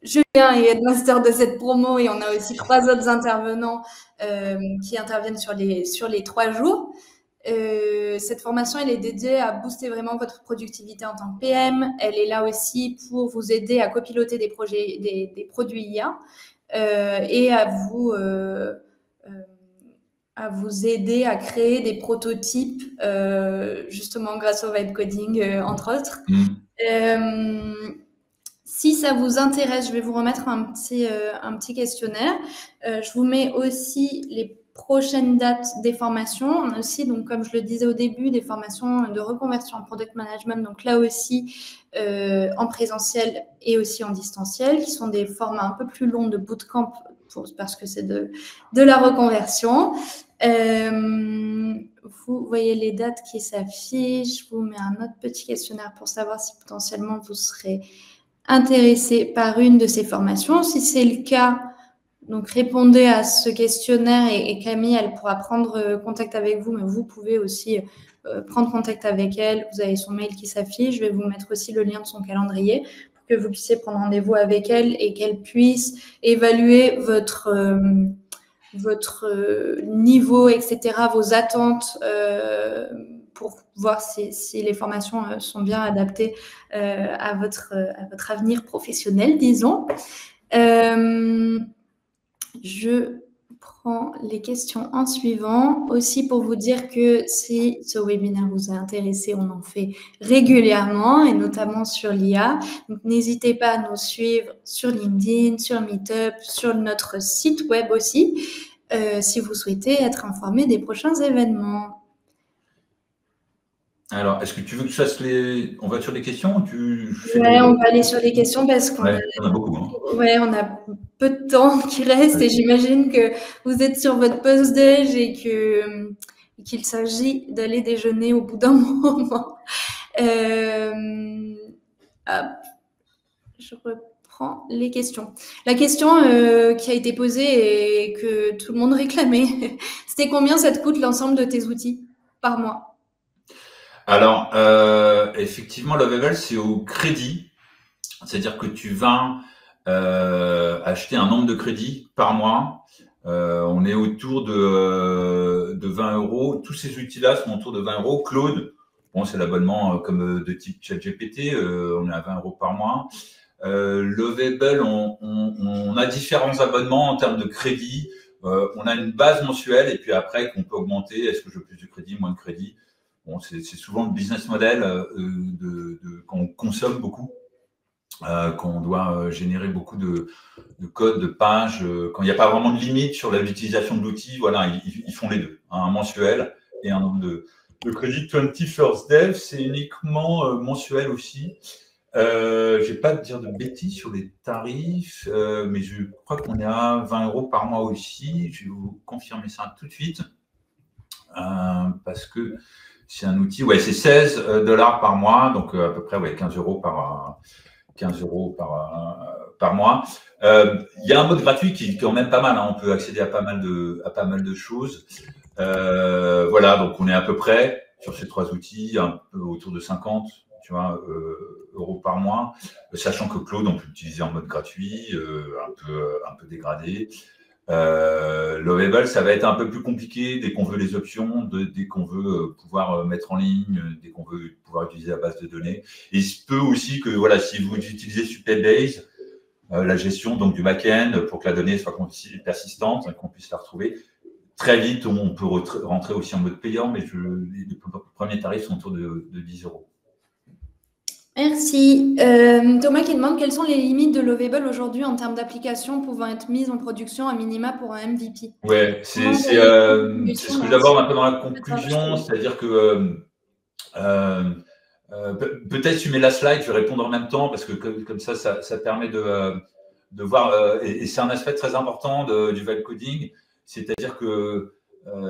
Julien est headmaster de cette promo et on a aussi 3 autres intervenants qui interviennent sur les 3 jours. Cette formation, elle est dédiée à booster vraiment votre productivité en tant que PM. Elle est là aussi pour vous aider à copiloter des projets, des produits IA et à vous aider à créer des prototypes, justement grâce au vibe coding, entre autres. Si ça vous intéresse, je vais vous remettre un petit questionnaire. Je vous mets aussi les prochaines dates des formations. On a aussi, donc, comme je le disais au début, des formations de reconversion en product management. Donc là aussi, en présentiel et aussi en distanciel, qui sont des formats un peu plus longs de bootcamp parce que c'est de la reconversion. Vous voyez les dates qui s'affichent. Je vous mets un autre petit questionnaire pour savoir si potentiellement vous serez intéressé par une de ces formations. Si c'est le cas, donc répondez à ce questionnaire et Camille, elle pourra prendre contact avec vous, mais vous pouvez aussi prendre contact avec elle. Vous avez son mail qui s'affiche. Je vais vous mettre aussi le lien de son calendrier pour que vous puissiez prendre rendez-vous avec elle et qu'elle puisse évaluer votre niveau, etc., vos attentes pour voir si les formations sont bien adaptées à votre avenir professionnel, disons. Je prends les questions en suivant. Aussi pour vous dire que si ce webinaire vous a intéressé, on en fait régulièrement et notamment sur l'IA. Donc, n'hésitez pas à nous suivre sur LinkedIn, sur Meetup, sur notre site web aussi, si vous souhaitez être informé des prochains événements. Alors, est-ce que tu veux que je fasse on va sur les questions ou Ouais, on va aller sur les questions parce qu'on a beaucoup. Hein. Ouais, on a peu de temps qui reste et j'imagine que vous êtes sur votre post-déj et qu'il s'agit d'aller déjeuner au bout d'un moment. Hop, je reprends les questions. La question qui a été posée et que tout le monde réclamait, c'était combien ça te coûte l'ensemble de tes outils par mois? Alors, effectivement, Lovable, c'est au crédit. C'est-à-dire que tu vas acheter un nombre de crédits par mois. On est autour de 20 euros. Tous ces outils-là sont autour de 20 euros. Claude, bon, c'est l'abonnement comme de type ChatGPT. On est à 20 euros par mois. Lovable, on a différents abonnements en termes de crédit. On a une base mensuelle et puis après qu'on peut augmenter. Est-ce que je veux plus de crédit, moins de crédit? Bon, c'est souvent le business model qu'on consomme beaucoup, qu'on doit générer beaucoup de codes, de pages. Quand il n'y a pas vraiment de limite sur l'utilisation de l'outil, voilà, ils font les deux, un mensuel et un nombre de crédits. 21st Dev, c'est uniquement mensuel aussi. Je ne vais pas te dire de bêtises sur les tarifs, mais je crois qu'on est à 20 euros par mois aussi. Je vais vous confirmer ça tout de suite parce que c'est un outil, ouais, c'est 16 $ par mois, donc à peu près 15 euros par mois. Il y a un mode gratuit qui est quand même pas mal, hein, on peut accéder à pas mal de choses. Voilà, donc on est à peu près sur ces 3 outils, un peu autour de 50 euros par mois, sachant que Claude, on peut l'utiliser en mode gratuit, un peu dégradé. Lovable, ça va être un peu plus compliqué dès qu'on veut les options, dès qu'on veut pouvoir mettre en ligne, dès qu'on veut pouvoir utiliser la base de données. Et il se peut aussi que, voilà, si vous utilisez Supabase, la gestion donc du back-end pour que la donnée soit persistante et qu'on puisse la retrouver, très vite, on peut rentrer aussi en mode payant, mais les premiers tarifs sont autour de 10 euros. Merci. Thomas qui demande quelles sont les limites de Lovable aujourd'hui en termes d'applications pouvant être mises en production à minima pour un MVP. Ouais, c'est ce que j'aborde un peu dans la conclusion, c'est-à-dire que Peut-être tu mets la slide, je vais répondre en même temps parce que comme ça permet de voir. Et c'est un aspect très important du vibe coding, c'est-à-dire que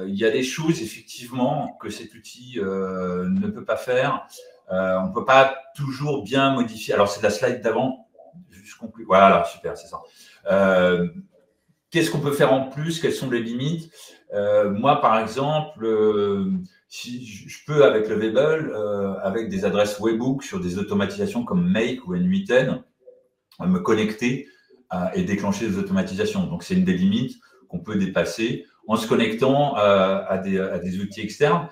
il y a des choses effectivement que cet outil ne peut pas faire. On ne peut pas toujours bien modifier. Alors c'est la slide d'avant. Je conclue. Voilà, super, c'est ça. Qu'est-ce qu'on peut faire en plus? Quelles sont les limites? Moi, par exemple, si je peux, avec le Webull, avec des adresses webhook sur des automatisations comme Make ou N8N, me connecter et déclencher des automatisations. Donc, c'est une des limites qu'on peut dépasser en se connectant à des outils externes.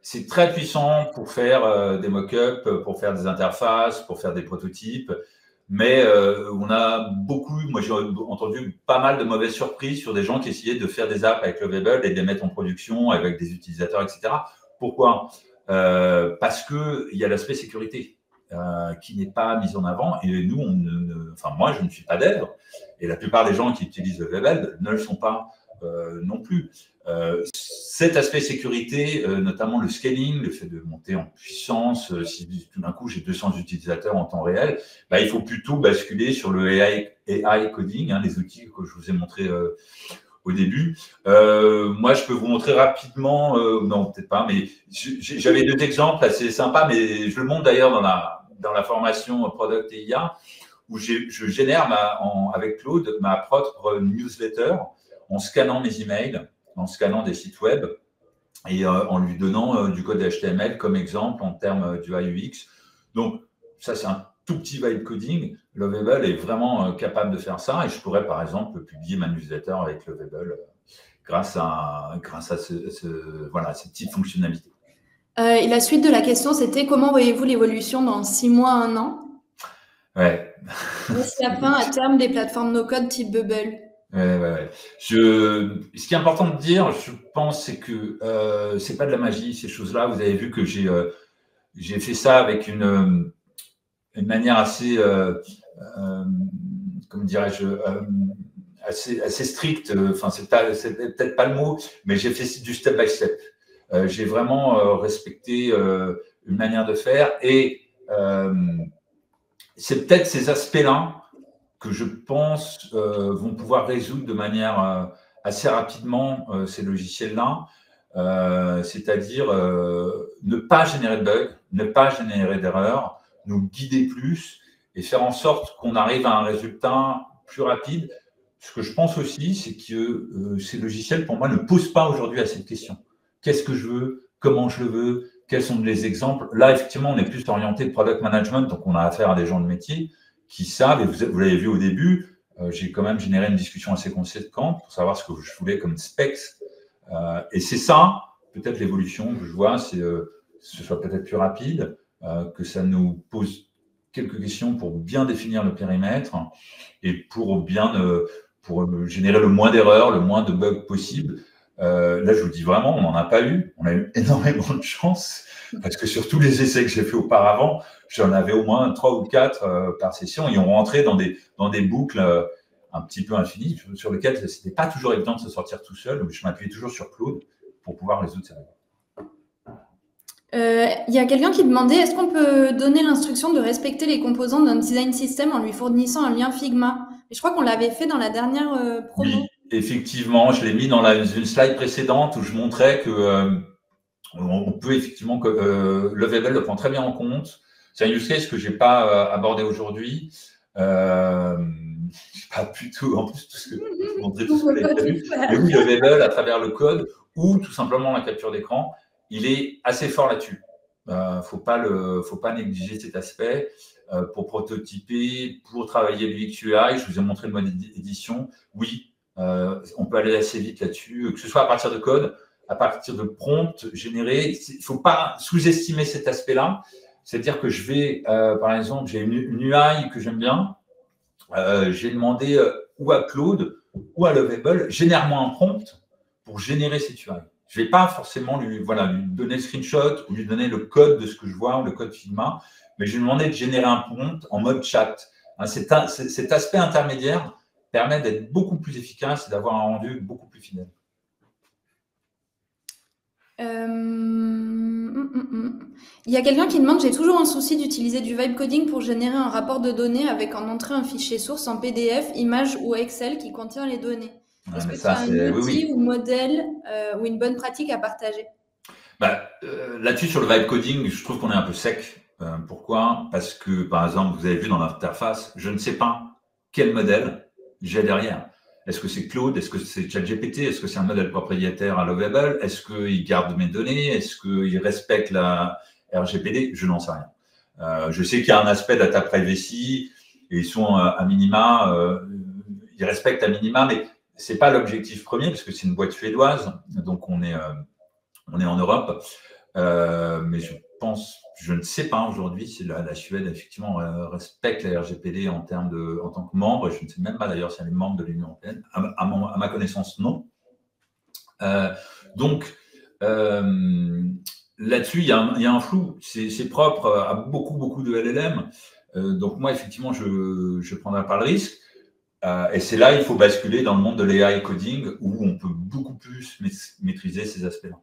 C'est très puissant pour faire des mock-ups, pour faire des interfaces, pour faire des prototypes. Mais on a moi j'ai entendu pas mal de mauvaises surprises sur des gens qui essayaient de faire des apps avec le Webull et de les mettre en production avec des utilisateurs, etc. Pourquoi? Parce qu'il y a l'aspect sécurité qui n'est pas mis en avant. Et nous, enfin moi, je ne suis pas dev, et la plupart des gens qui utilisent le Webull ne le sont pas non plus. Cet aspect sécurité, notamment le scaling, le fait de monter en puissance, si tout d'un coup j'ai 200 utilisateurs en temps réel, bah, il faut plutôt basculer sur le AI coding, hein, les outils que je vous ai montrés au début. Moi, je peux vous montrer rapidement, non, peut-être pas, mais j'avais 2 exemples assez sympas, mais je le montre d'ailleurs dans la formation Product et IA, où je génère avec Claude ma propre newsletter en scannant mes emails, en scannant des sites web et en lui donnant du code HTML comme exemple en termes du UX. Donc, ça, c'est un tout petit vibe coding. Le Webull est vraiment capable de faire ça et je pourrais, par exemple, publier ma newsletter avec le Webull grâce à ces petites fonctionnalités. Et la suite de la question, c'était comment voyez-vous l'évolution dans 6 mois, 1 an? Ouais. Est-ce la fin à terme des plateformes no-code type Bubble? Ouais. Ce qui est important de dire, je pense, c'est que c'est pas de la magie, ces choses-là. Vous avez vu que j'ai fait ça avec une manière assez, comment dirais-je, assez stricte. Enfin, c'est peut-être pas le mot, mais j'ai fait du step by step. J'ai vraiment respecté une manière de faire et c'est peut-être ces aspects-là que je pense vont pouvoir résoudre de manière assez rapidement ces logiciels-là, c'est-à-dire ne pas générer de bugs, ne pas générer d'erreurs, nous guider plus et faire en sorte qu'on arrive à un résultat plus rapide. Ce que je pense aussi, c'est que ces logiciels, pour moi, ne posent pas aujourd'hui à cette question. Qu'est-ce que je veux? Comment je le veux? Quels sont les exemples? Là, effectivement, on est plus orienté product management, donc on a affaire à des gens de métier qui savent, et vous l'avez vu au début, j'ai quand même généré une discussion assez conséquente pour savoir ce que je voulais comme specs. Et c'est ça, peut-être l'évolution que je vois, c'est que ce soit peut-être plus rapide, que ça nous pose quelques questions pour bien définir le périmètre et pour générer le moins d'erreurs, le moins de bugs possible. Là, je vous dis vraiment, on n'en a pas eu. On a eu énormément de chance parce que sur tous les essais que j'ai fait auparavant, j'en avais au moins 3 ou 4 par session et on rentrait dans des boucles un petit peu infinies sur lesquelles ce n'était pas toujours évident de se sortir tout seul. Donc, je m'appuyais toujours sur Claude pour pouvoir résoudre ça. Il y a quelqu'un qui demandait, est-ce qu'on peut donner l'instruction de respecter les composants d'un design system en lui fournissant un lien Figma? Et je crois qu'on l'avait fait dans la dernière promo. Oui, effectivement, je l'ai mis dans une slide précédente où je montrais que on peut effectivement, le Webull le prend très bien en compte. C'est un use case que je n'ai pas abordé aujourd'hui. Je n'ai pas du tout, en plus, tout ce que vous avez prévu. Mais oui, le Webull à travers le code ou tout simplement la capture d'écran, il est assez fort là-dessus. Faut pas négliger cet aspect pour prototyper, pour travailler l'UX UI. Je vous ai montré le mode édition. Oui, on peut aller assez vite là-dessus, que ce soit à partir de code, à partir de prompts générés. Il ne faut pas sous-estimer cet aspect-là. C'est-à-dire que je vais, par exemple, j'ai une UI que j'aime bien. J'ai demandé ou à Claude ou à le Webull, génère-moi un prompt pour générer cette UI. Je ne vais pas forcément lui donner le screenshot ou lui donner le code de ce que je vois, le code Figma, mais je lui ai demandé de générer un prompt en mode chat. Cet aspect intermédiaire permet d'être beaucoup plus efficace et d'avoir un rendu beaucoup plus fidèle. Il y a quelqu'un qui demande, j'ai toujours un souci d'utiliser du vibe coding pour générer un rapport de données avec en entrée un fichier source en PDF, image ou Excel qui contient les données. Ouais, Est-ce mais que tu as ça, un c'est oui, outil oui. ou modèle ou une bonne pratique à partager? Là-dessus, sur le vibe coding, je trouve qu'on est un peu sec. Pourquoi? Parce que, par exemple, vous avez vu dans l'interface, je ne sais pas quel modèle j'ai derrière. Est-ce que c'est Claude? Est-ce que c'est ChatGPT? Est-ce que c'est un modèle propriétaire à Lovable? Est-ce qu'il garde mes données? Est-ce qu'il respecte la RGPD? Je n'en sais rien. Je sais qu'il y a un aspect data privacy et ils sont à minima, ils respectent à minima, mais c'est pas l'objectif premier parce que c'est une boîte suédoise, donc on est en Europe. Mais je ne sais pas aujourd'hui si la Suède effectivement respecte la RGPD en tant que membre. Je ne sais même pas d'ailleurs si elle est membre de l'Union européenne. À ma connaissance, non. Donc là-dessus, il y a un flou. C'est propre à beaucoup de LLM. Donc moi, effectivement, je ne prendrai pas le risque. Et c'est là, il faut basculer dans le monde de l'AI coding où on peut beaucoup plus maîtriser ces aspects-là.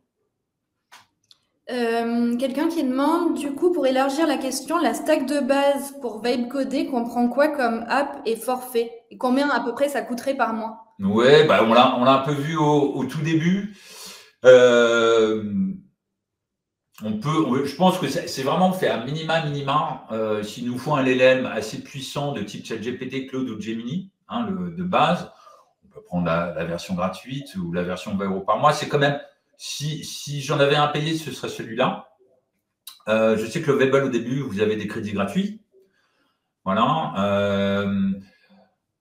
Quelqu'un qui demande, du coup, pour élargir la question, la stack de base pour Vibe Coder comprend quoi comme app et forfait? Et combien à peu près ça coûterait par mois? Ouais, on l'a un peu vu au tout début. Je pense que c'est vraiment fait à minima. S'il nous faut un LLM assez puissant de type ChatGPT, Claude ou Gemini, de base, on peut prendre la version gratuite ou la version 20 € par mois. C'est quand même, si j'en avais un payé, ce serait celui-là. Je sais que le Webull, au début, vous avez des crédits gratuits. Voilà.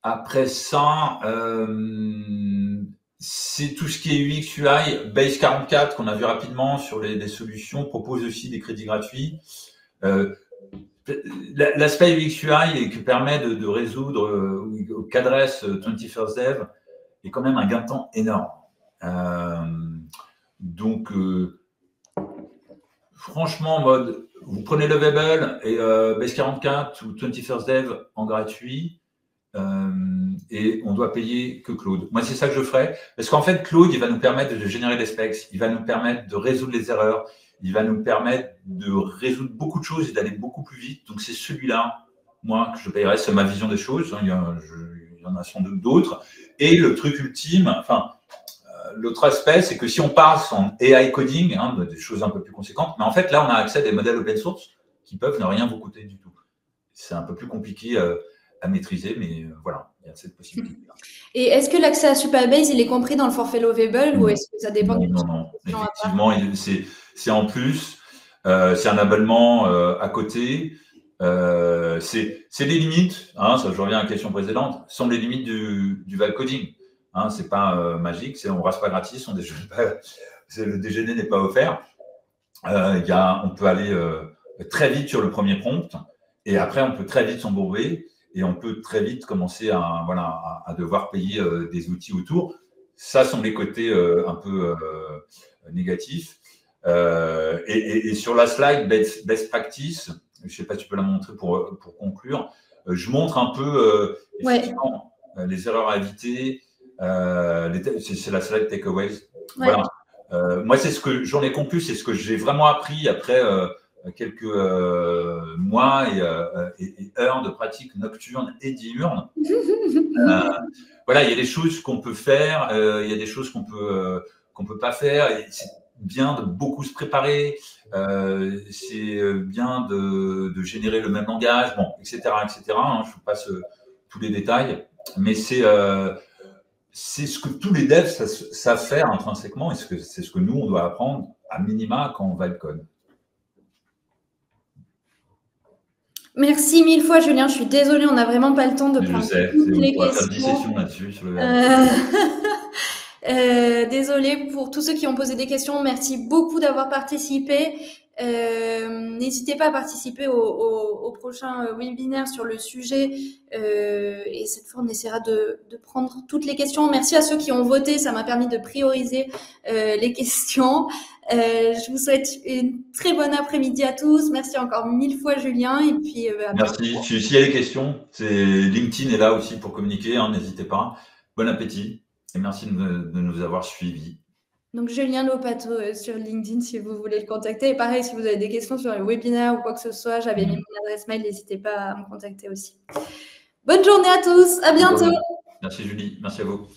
Après ça, c'est tout ce qui est UX UI. Base 44 qu'on a vu rapidement sur les solutions propose aussi des crédits gratuits. L'aspect UX UI qui permet de résoudre qu'adresse 21st Dev est quand même un gain de temps énorme. Donc franchement, en mode, vous prenez le Webull et Base 44 ou 21st Dev en gratuit. Et on doit payer que Claude. Moi, c'est ça que je ferais. Parce qu'en fait, Claude, il va nous permettre de générer des specs, il va nous permettre de résoudre les erreurs, il va nous permettre de résoudre beaucoup de choses et d'aller beaucoup plus vite. Donc, c'est celui-là, moi, que je paierais. C'est ma vision des choses. Il y en a sans doute d'autres. Et le truc ultime, l'autre aspect, c'est que si on passe en AI coding, des choses un peu plus conséquentes, mais en fait, là, on a accès à des modèles open source qui peuvent ne rien vous coûter du tout. C'est un peu plus compliqué à maîtriser, mais voilà, il y a cette possibilité-là. Et est-ce que l'accès à Supabase, il est compris dans le forfait Lovable ou est-ce que ça dépend du Non. Effectivement, c'est en plus. C'est un abonnement à côté. C'est les limites, ça je reviens à la question précédente, sont les limites du vibe coding. C'est pas magique, on reste pas gratis, le déjeuner n'est pas offert. On peut aller très vite sur le premier prompt et après on peut très vite s'embourber et on peut très vite commencer à devoir payer des outils autour. Ça sont les côtés un peu négatifs. Et sur la slide best practice, je ne sais pas si tu peux la montrer pour conclure, je montre un peu effectivement les erreurs à éviter. C'est la slide takeaways. Ouais. Voilà. Moi, c'est ce que j'en ai conclu, c'est ce que j'ai vraiment appris après quelques mois et heures de pratique nocturne et diurne. Voilà, il y a des choses qu'on peut faire, il y a des choses qu'on peut pas faire. Et c'est bien de beaucoup se préparer, c'est bien de générer le même langage, etc. Je vous passe tous les détails, mais c'est ce que tous les devs savent faire intrinsèquement et c'est ce que nous, on doit apprendre à minima quand on va le code. Merci mille fois, Julien. Je suis désolée, on n'a vraiment pas le temps de prendre toutes les questions. Faire 10 sessions là-dessus. Sur le désolée pour tous ceux qui ont posé des questions. Merci beaucoup d'avoir participé. N'hésitez pas à participer au prochain webinaire sur le sujet et cette fois on essaiera de prendre toutes les questions. Merci à ceux qui ont voté, ça m'a permis de prioriser les questions. Je vous souhaite une très bonne après-midi à tous. Merci encore mille fois Julien et puis merci. S'il y a des questions, LinkedIn est là aussi pour communiquer, n'hésitez pas. Bon appétit et merci de nous avoir suivis. Donc, Julien Lopato sur LinkedIn si vous voulez le contacter. Et pareil, si vous avez des questions sur les webinaires ou quoi que ce soit, j'avais mis mon adresse mail, n'hésitez pas à me contacter aussi. Bonne journée à tous, à bientôt. Merci Julie, merci à vous.